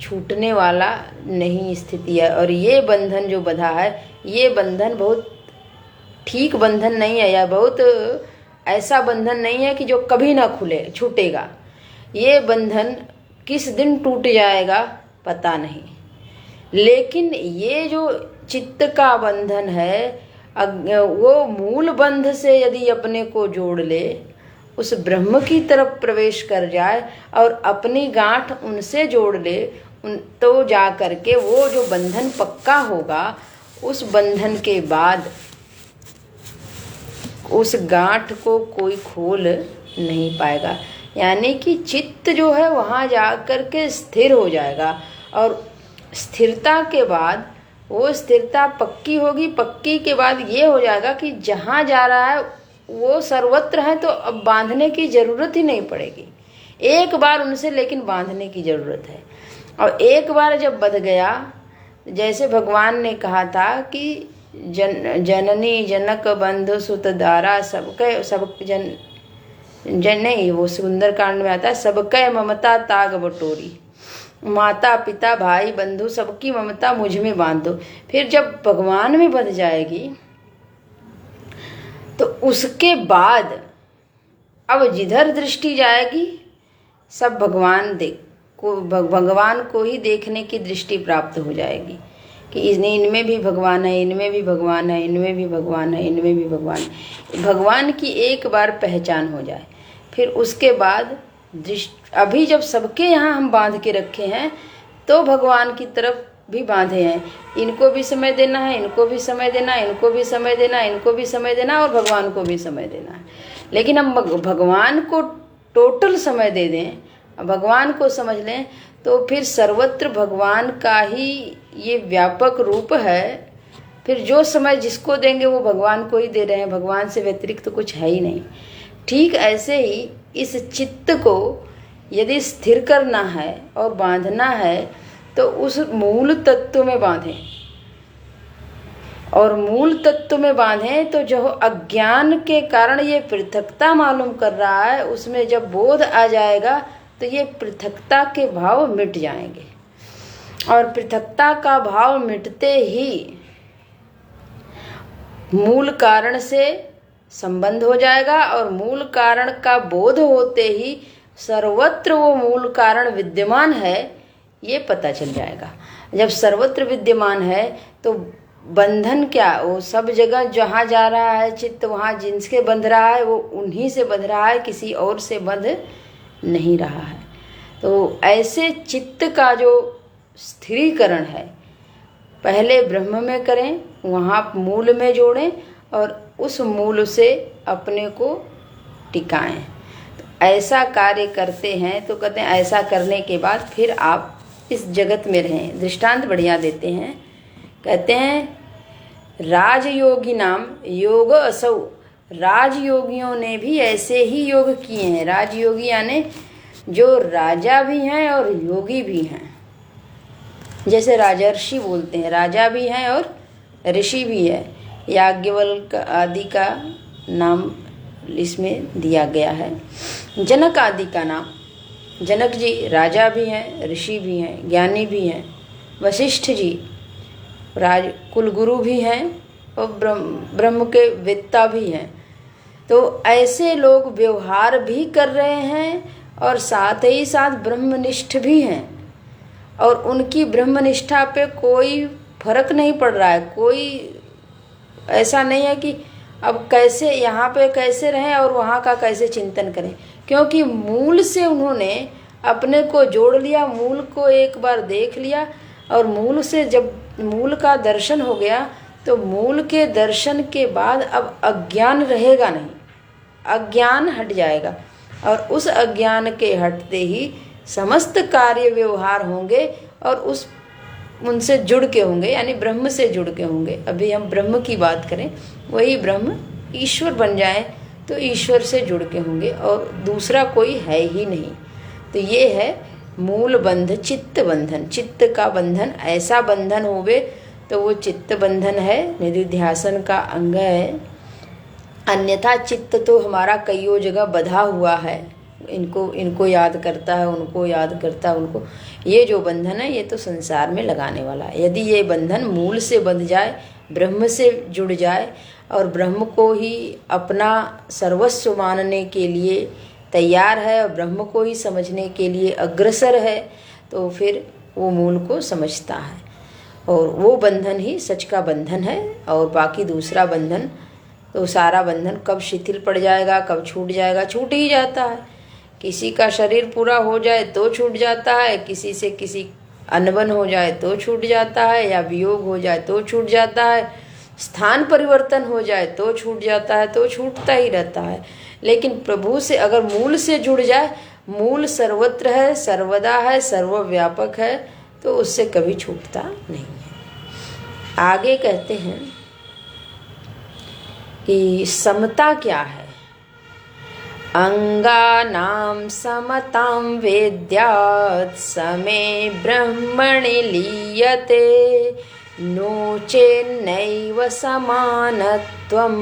S1: छूटने वाला नहीं स्थिति है। और ये बंधन जो बंधा है, ये बंधन बहुत ठीक बंधन नहीं है, या बहुत ऐसा बंधन नहीं है कि जो कभी ना छूटेगा। ये बंधन किस दिन टूट जाएगा पता नहीं, लेकिन ये जो चित्त का बंधन है, वो मूल बंध से यदि अपने को जोड़ ले, उस ब्रह्म की तरफ प्रवेश कर जाए और अपनी गांठ उनसे जोड़ ले, तो जा करके वो जो बंधन पक्का होगा, उस बंधन के बाद उस गांठ को कोई खोल नहीं पाएगा। यानी कि चित्त जो है वहाँ जा करके स्थिर हो जाएगा, और स्थिरता के बाद वो स्थिरता पक्की होगी। पक्की के बाद ये हो जाएगा कि जहाँ जा रहा है वो सर्वत्र है, तो अब बांधने की ज़रूरत ही नहीं पड़ेगी। एक बार उनसे लेकिन बांधने की ज़रूरत है, और एक बार जब बंध गया, जैसे भगवान ने कहा था कि जननी जनक बंधु सुत दारा सबके सब जन नहीं, वो सुंदर कांड में आता है, सबके ममता ताग बटोरी, माता पिता भाई बंधु सबकी ममता मुझ में बांध दो। फिर जब भगवान में बंध जाएगी तो उसके बाद अब जिधर दृष्टि जाएगी सब भगवान को ही देखने की दृष्टि प्राप्त हो जाएगी कि इनमें भी भगवान है, इनमें भी भगवान है, इनमें भी भगवान है, इनमें भी भगवान है। भगवान की एक बार पहचान हो जाए, फिर उसके बाद अभी जब सबके यहाँ हम बांध के रखे हैं तो भगवान की तरफ भी बांधे हैं, इनको भी समय देना है, इनको भी समय देना, इनको भी समय देना, इनको भी समय देना और भगवान को भी समय देना है। लेकिन हम भगवान को टोटल समय दे दें, भगवान को समझ लें, तो फिर सर्वत्र भगवान का ही ये व्यापक रूप है। फिर जो समय जिसको देंगे वो भगवान को ही दे रहे हैं, भगवान से व्यतिरिक्त तो कुछ है ही नहीं। ठीक ऐसे ही इस चित्त को यदि स्थिर करना है और बांधना है तो उस मूल तत्व में बांधें, और मूल तत्व में बांधें तो जो अज्ञान के कारण ये पृथकता मालूम कर रहा है, उसमें जब बोध आ जाएगा तो ये पृथकता के भाव मिट जाएंगे, और पृथकता का भाव मिटते ही मूल कारण से संबंध हो जाएगा, और मूल कारण का बोध होते ही सर्वत्र वो मूल कारण विद्यमान है ये पता चल जाएगा। जब सर्वत्र विद्यमान है तो बंधन क्या, वो सब जगह जहाँ जा रहा है चित्त, वहाँ जिनसे बंध रहा है वो उन्हीं से बंध रहा है, किसी और से बंध नहीं रहा है। तो ऐसे चित्त का जो स्थिरीकरण है पहले ब्रह्म में करें, वहाँ मूल में जोड़ें और उस मूल से अपने को टिकाएं। तो ऐसा कार्य करते हैं तो कहते हैं ऐसा करने के बाद फिर आप इस जगत में रहें। दृष्टांत बढ़िया देते हैं, कहते हैं राजयोगी नाम योग असौ, राजयोगियों ने भी ऐसे ही योग किए हैं। राजयोगी यानी जो राजा भी हैं और योगी भी हैं, जैसे राजर्षि बोलते हैं, राजा भी हैं और ऋषि भी है। याज्ञवल्क्य आदि का नाम इसमें दिया गया है। जनक आदि का नाम, जनक जी राजा भी हैं, ऋषि भी हैं, ज्ञानी भी हैं। वशिष्ठ जी कुलगुरु भी हैं और ब्रह्म के वेत्ता भी हैं। तो ऐसे लोग व्यवहार भी कर रहे हैं और साथ ही साथ ब्रह्मनिष्ठ भी हैं, और उनकी ब्रह्मनिष्ठा पे कोई फर्क नहीं पड़ रहा है। कोई ऐसा नहीं है कि अब कैसे यहाँ पे कैसे रहें और वहाँ का कैसे चिंतन करें, क्योंकि मूल से उन्होंने अपने को जोड़ लिया, मूल को एक बार देख लिया, और मूल से जब मूल का दर्शन हो गया तो मूल के दर्शन के बाद अब अज्ञान रहेगा नहीं, अज्ञान हट जाएगा, और उस अज्ञान के हटते ही समस्त कार्य व्यवहार होंगे और उनसे जुड़ के होंगे, यानी ब्रह्म से जुड़ के होंगे। अभी हम ब्रह्म की बात करें, वही ब्रह्म ईश्वर बन जाए तो ईश्वर से जुड़ के होंगे और दूसरा कोई है ही नहीं। तो ये है मूल बंध, चित्त बंधन। चित्त का बंधन, ऐसा बंधन होवे तो वो चित्त बंधन है, निधिध्यासन का अंग है। अन्यथा चित्त तो हमारा कईयों जगह बधा हुआ है, इनको याद करता है, उनको याद करता है, उनको, ये जो बंधन है ये तो संसार में लगाने वाला है। यदि ये बंधन मूल से बंध जाए, ब्रह्म से जुड़ जाए और ब्रह्म को ही अपना सर्वस्व मानने के लिए तैयार है और ब्रह्म को ही समझने के लिए अग्रसर है, तो फिर वो मूल को समझता है, और वो बंधन ही सच का बंधन है। और बाकी दूसरा बंधन तो सारा बंधन कब शिथिल पड़ जाएगा, कब छूट जाएगा, छूट ही जाता है। किसी का शरीर पूरा हो जाए तो छूट जाता है, किसी से किसी अनबन हो जाए तो छूट जाता है, या वियोग हो जाए तो छूट जाता है, स्थान परिवर्तन हो जाए तो छूट जाता है, तो छूटता ही रहता है। लेकिन प्रभु से अगर मूल से जुड़ जाए, मूल सर्वत्र है, सर्वदा है, सर्वव्यापक है, तो उससे कभी छूटता नहीं है। आगे कहते हैं कि समता क्या है। अंगानां समतां वेद्यात् समे ब्रह्मणि लीयते नो चेन्नैव समानत्वं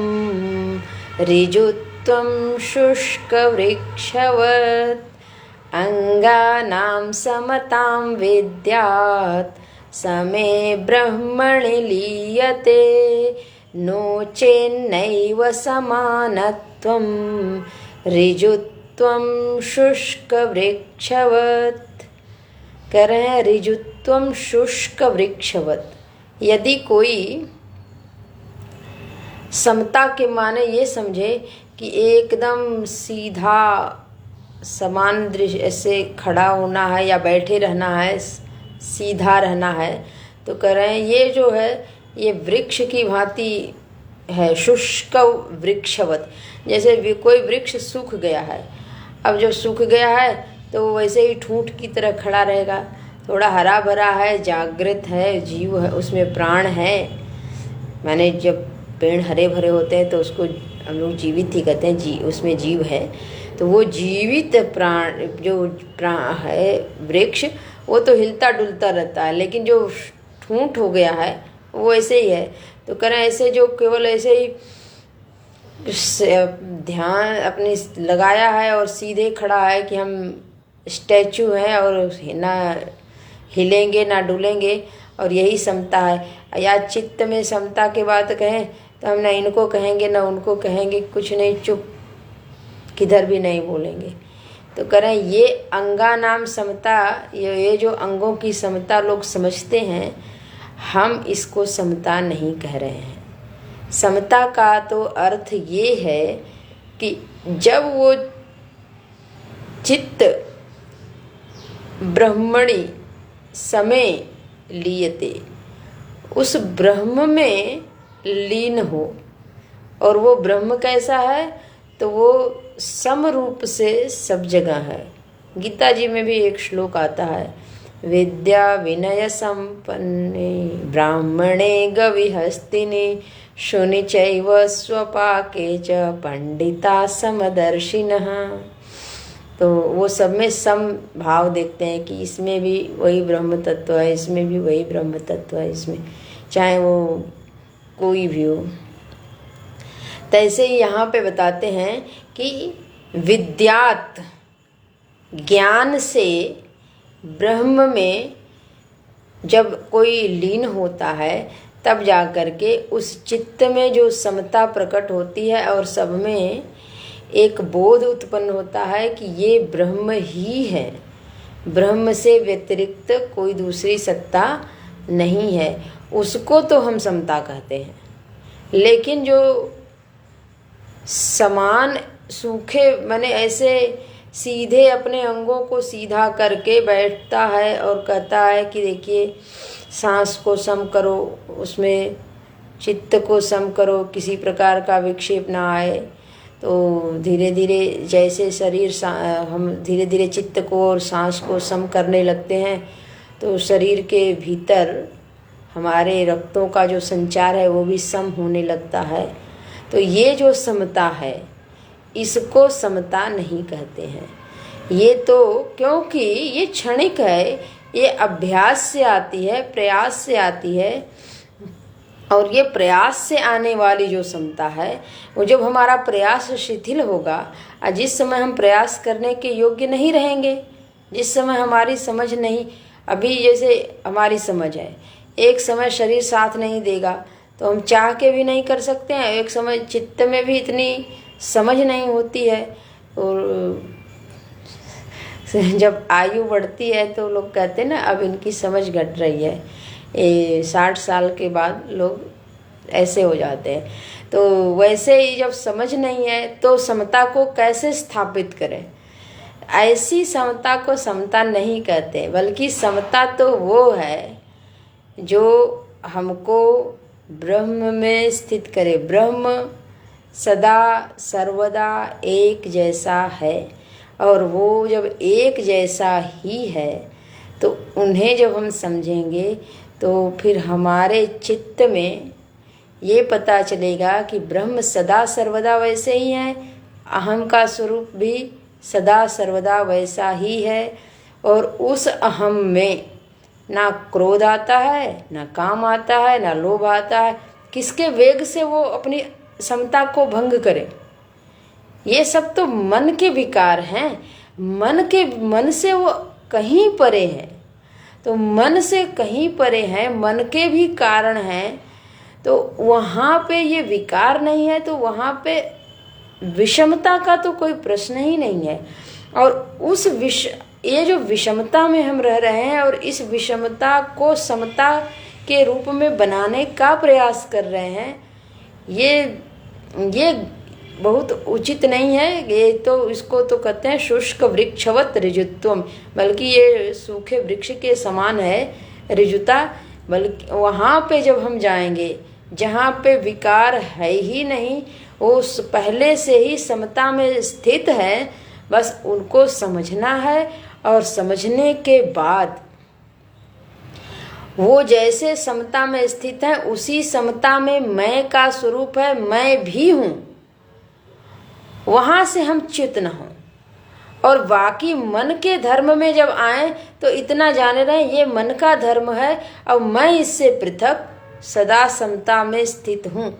S1: ऋजुत्वं शुष्कवृक्षवत् अंगानां समतां विद्यात् समे ब्रह्मणि लीयते नो चेन्नैव समानत्वं ऋजुत्वं शुष्कवृक्षवत्। कह रहे हैं ऋजुत्वं शुष्कवृक्षवत्। यदि कोई समता के माने ये समझे कि एकदम सीधा समान दृश्य से खड़ा होना है या बैठे रहना है, सीधा रहना है, तो कह रहे हैं ये जो है ये वृक्ष की भांति है, शुष्क वृक्षवत। जैसे कोई वृक्ष सूख गया है, अब जो सूख गया है तो वो वैसे ही ठूंठ की तरह खड़ा रहेगा। थोड़ा हरा भरा है, जागृत है, जीव है, उसमें प्राण है। माने जब पेड़ हरे भरे होते हैं तो उसको हम लोग जीवित ही कहते हैं, उसमें जीव है। तो वो जीवित प्राण जो प्राण है वृक्ष, वो तो हिलता डुलता रहता है, लेकिन जो ठूंठ हो गया है वो ऐसे ही है। तो करें ऐसे जो केवल ऐसे ही ध्यान अपने लगाया है और सीधे खड़ा है कि हम स्टैचू हैं और ना हिलेंगे ना डुलेंगे, और यही समता है। या चित्त में समता की बात कहें तो हम ना इनको कहेंगे ना उनको कहेंगे, कुछ नहीं, चुप, किधर भी नहीं बोलेंगे। तो करें ये अंगा नाम समता, ये जो अंगों की समता लोग समझते हैं, हम इसको समता नहीं कह रहे हैं। समता का तो अर्थ ये है कि जब वो चित्त ब्रह्मणि समय लीयते, उस ब्रह्म में लीन हो। और वो ब्रह्म कैसा है, तो वो सम रूप से सब जगह है। गीता जी में भी एक श्लोक आता है, विद्या विनय संपन्ने ब्राह्मणे गविहस्तिनि शुनिचैव स्वपाके च पंडिता समदर्शिनः। तो वो सब में सम भाव देखते हैं कि इसमें भी वही ब्रह्म तत्व है, इसमें भी वही ब्रह्म तत्व है, इसमें चाहे वो कोई भी हो। तैसे ही यहाँ पे बताते हैं कि विद्यात, ज्ञान से ब्रह्म में जब कोई लीन होता है तब जा कर के उस चित्त में जो समता प्रकट होती है और सब में एक बोध उत्पन्न होता है कि ये ब्रह्म ही है, ब्रह्म से व्यतिरिक्त कोई दूसरी सत्ता नहीं है, उसको तो हम समता कहते हैं। लेकिन जो समान सूखे माने ऐसे सीधे अपने अंगों को सीधा करके बैठता है और कहता है कि देखिए सांस को सम करो, उसमें चित्त को सम करो, किसी प्रकार का विक्षेप ना आए। तो धीरे धीरे जैसे हम धीरे धीरे चित्त को और सांस को सम करने लगते हैं तो शरीर के भीतर हमारे रक्तों का जो संचार है वो भी सम होने लगता है। तो ये जो समता है इसको समता नहीं कहते हैं। ये तो क्योंकि ये क्षणिक है, ये अभ्यास से आती है, प्रयास से आती है। और ये प्रयास से आने वाली जो समता है वो जब हमारा प्रयास शिथिल होगा और जिस समय हम प्रयास करने के योग्य नहीं रहेंगे, जिस समय हमारी समझ नहीं, अभी जैसे हमारी समझ है, एक समय शरीर साथ नहीं देगा तो हम चाह के भी नहीं कर सकते हैं, एक समय चित्त में भी इतनी समझ नहीं होती है। और जब आयु बढ़ती है तो लोग कहते हैं ना अब इनकी समझ घट रही है, 60 साल के बाद लोग ऐसे हो जाते हैं। तो वैसे ही जब समझ नहीं है तो समता को कैसे स्थापित करें। ऐसी समता को समता नहीं कहते, बल्कि समता तो वो है जो हमको ब्रह्म में स्थित करे। ब्रह्म सदा सर्वदा एक जैसा है और वो जब एक जैसा ही है तो उन्हें जब हम समझेंगे तो फिर हमारे चित्त में ये पता चलेगा कि ब्रह्म सदा सर्वदा वैसे ही है, अहम का स्वरूप भी सदा सर्वदा वैसा ही है। और उस अहम में ना क्रोध आता है, ना काम आता है, ना लोभ आता है। किसके वेग से वो अपनी समता को भंग करे? ये सब तो मन के विकार हैं। मन से वो कहीं परे है। तो मन से कहीं परे है, मन के भी कारण हैं, तो वहाँ पे ये विकार नहीं है, तो वहाँ पे विषमता का तो कोई प्रश्न ही नहीं है। और ये जो विषमता में हम रह रहे हैं और इस विषमता को समता के रूप में बनाने का प्रयास कर रहे हैं, ये बहुत उचित नहीं है। ये तो इसको तो कहते हैं शुष्क वृक्षवत ऋजुत्वम, बल्कि ये सूखे वृक्ष के समान है ऋजुता। बल्कि वहाँ पे जब हम जाएंगे जहाँ पे विकार है ही नहीं, वो पहले से ही समता में स्थित है, बस उनको समझना है। और समझने के बाद वो जैसे समता में स्थित है, उसी समता में मैं का स्वरूप है, मैं भी हूँ। वहाँ से हम च्युत न हों। और बाकी मन के धर्म में जब आए तो इतना जाने रहे ये मन का धर्म है और मैं इससे पृथक सदा समता में स्थित हूँ।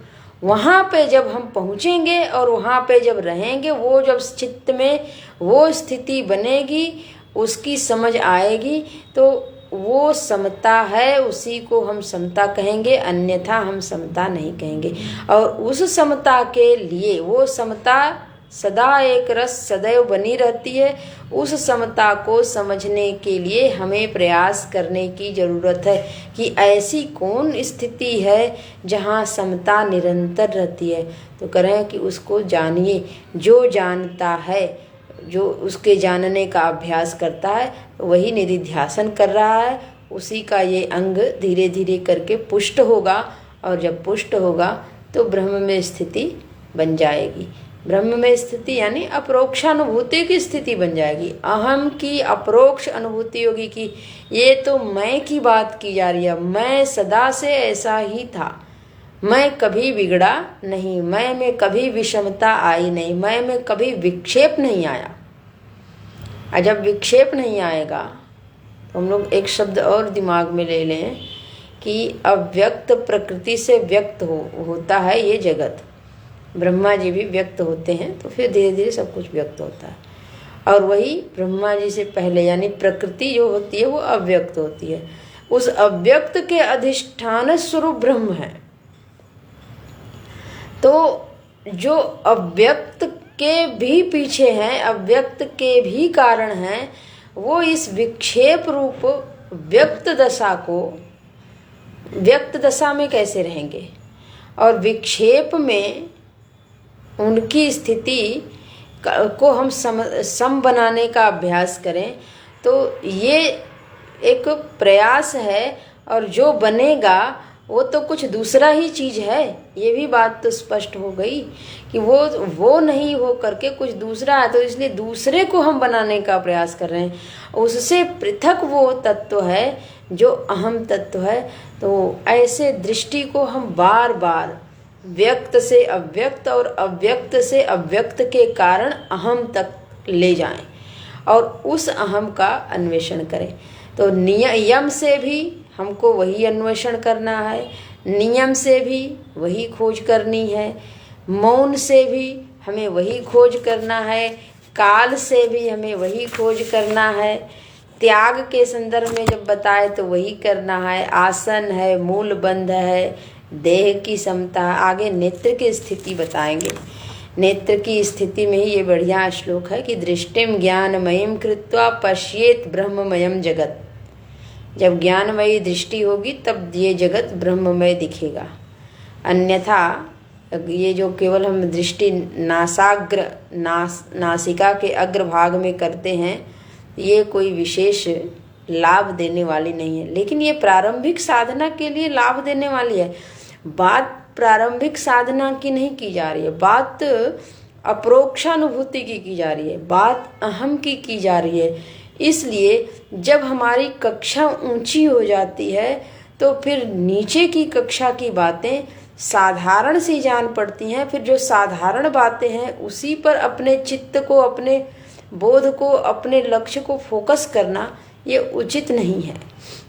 S1: वहाँ पे जब हम पहुँचेंगे और वहाँ पे जब रहेंगे, वो जब चित्त में वो स्थिति बनेगी, उसकी समझ आएगी, तो वो समता है, उसी को हम समता कहेंगे, अन्यथा हम समता नहीं कहेंगे। और उस समता के लिए वो समता सदा एक रस सदैव बनी रहती है। उस समता को समझने के लिए हमें प्रयास करने की ज़रूरत है कि ऐसी कौन स्थिति है जहाँ समता निरंतर रहती है। तो करें कि उसको जानिए। जो जानता है, जो उसके जानने का अभ्यास करता है, वही निधिध्यासन कर रहा है, उसी का ये अंग धीरे धीरे करके पुष्ट होगा। और जब पुष्ट होगा तो ब्रह्म में स्थिति बन जाएगी। ब्रह्म में स्थिति यानी अप्रोक्षानुभूति की स्थिति बन जाएगी। अहम की अप्रोक्ष अनुभूति होगी कि ये तो मैं की बात की जा रही है, मैं सदा से ऐसा ही था, मैं कभी बिगड़ा नहीं, मैं में कभी विषमता आई नहीं, मैं में कभी विक्षेप नहीं आया। और जब विक्षेप नहीं आएगा तो हम लोग एक शब्द और दिमाग में ले लें कि अव्यक्त प्रकृति से व्यक्त होता है ये जगत। ब्रह्मा जी भी व्यक्त होते हैं, तो फिर धीरे धीरे सब कुछ व्यक्त होता है। और वही ब्रह्मा जी से पहले यानी प्रकृति जो होती है वो अव्यक्त होती है। उस अव्यक्त के अधिष्ठान स्वरूप ब्रह्म है। तो जो अव्यक्त के भी पीछे हैं, अव्यक्त के भी कारण हैं, वो इस विक्षेप रूप व्यक्त दशा को, व्यक्त दशा में कैसे रहेंगे और विक्षेप में उनकी स्थिति को हम सम बनाने का अभ्यास करें, तो ये एक प्रयास है। और जो बनेगा वो तो कुछ दूसरा ही चीज़ है। ये भी बात तो स्पष्ट हो गई कि वो नहीं हो करके कुछ दूसरा है, तो इसलिए दूसरे को हम बनाने का प्रयास कर रहे हैं। उससे पृथक वो तत्व है जो अहम तत्व है। तो ऐसे दृष्टि को हम बार बार व्यक्त से अव्यक्त और अव्यक्त से अव्यक्त के कारण अहम तक ले जाएं और उस अहम का अन्वेषण करें। तो नियम से भी हमको वही अन्वेषण करना है, नियम से भी वही खोज करनी है, मौन से भी हमें वही खोज करना है, काल से भी हमें वही खोज करना है, त्याग के संदर्भ में जब बताए तो वही करना है, आसन है, मूल बंध है, देह की समता। आगे नेत्र की स्थिति बताएंगे। नेत्र की स्थिति में ही ये बढ़िया श्लोक है कि दृष्टिम ज्ञानमयीं कृत्वा पश्येत ब्रह्ममयम जगत। जब ज्ञानमयी दृष्टि होगी तब ये जगत ब्रह्ममय दिखेगा। अन्यथा ये जो केवल हम दृष्टि नासिका के अग्रभाग में करते हैं, ये कोई विशेष लाभ देने वाली नहीं है। लेकिन ये प्रारंभिक साधना के लिए लाभ देने वाली है। बात प्रारंभिक साधना की नहीं की जा रही है, बात अप्रोक्षानुभूति की जा रही है, बात अहम की जा रही है। इसलिए जब हमारी कक्षा ऊंची हो जाती है तो फिर नीचे की कक्षा की बातें साधारण सी जान पड़ती हैं। फिर जो साधारण बातें हैं उसी पर अपने चित्त को, अपने बोध को, अपने लक्ष्य को फोकस करना, ये उचित नहीं है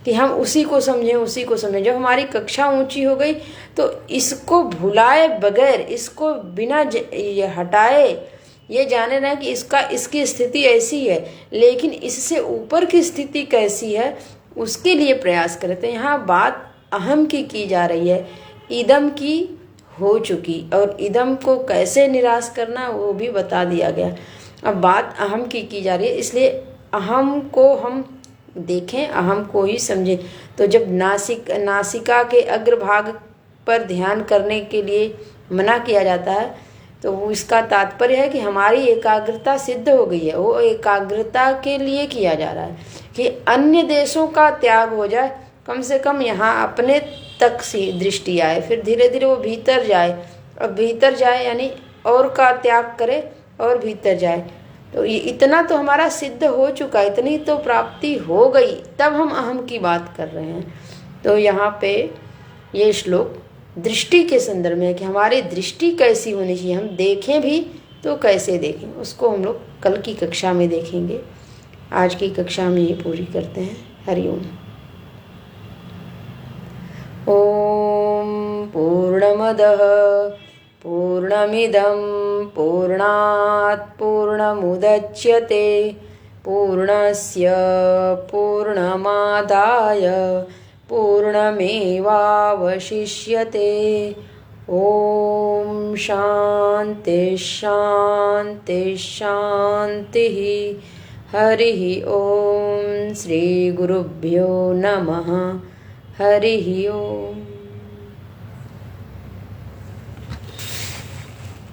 S1: कि हम उसी को समझें। जब हमारी कक्षा ऊंची हो गई तो इसको भुलाए बगैर, इसको बिना ये हटाए, ये जाने ना कि इसकी स्थिति ऐसी है, लेकिन इससे ऊपर की स्थिति कैसी है उसके लिए प्रयास करें। तो यहाँ बात अहम की जा रही है, इदम की हो चुकी, और इदम को कैसे निराश करना वो भी बता दिया गया। अब बात अहम की जा रही है, इसलिए अहम को हम देखें, अहम को ही समझें। तो जब नासिका के अग्रभाग पर ध्यान करने के लिए मना किया जाता है तो वो इसका तात्पर्य है कि हमारी एकाग्रता सिद्ध हो गई है। वो एकाग्रता के लिए किया जा रहा है कि अन्य देशों का त्याग हो जाए, कम से कम यहाँ अपने तक से दृष्टि आए, फिर धीरे धीरे वो भीतर जाए। और भीतर जाए यानी और का त्याग करे और भीतर जाए। तो ये इतना तो हमारा सिद्ध हो चुका, इतनी तो प्राप्ति हो गई, तब हम अहम की बात कर रहे हैं। तो यहाँ पे ये श्लोक दृष्टि के संदर्भ में है कि हमारी दृष्टि कैसी होनी चाहिए, हम देखें भी तो कैसे देखें, उसको हम लोग कल की कक्षा में देखेंगे। आज की कक्षा में ये पूरी करते हैं। हरिओम। ओम पूर्णमदः पूर्णमिदं पूर्णात् पूर्णमुदच्यते पूर्णस्य पूर्णमादाय पूर्णमेवावशिष्यते। ओम शांति शांति शांतिः। हरिः ओम। श्री गुरुभ्यो नमः। हरिः ओम।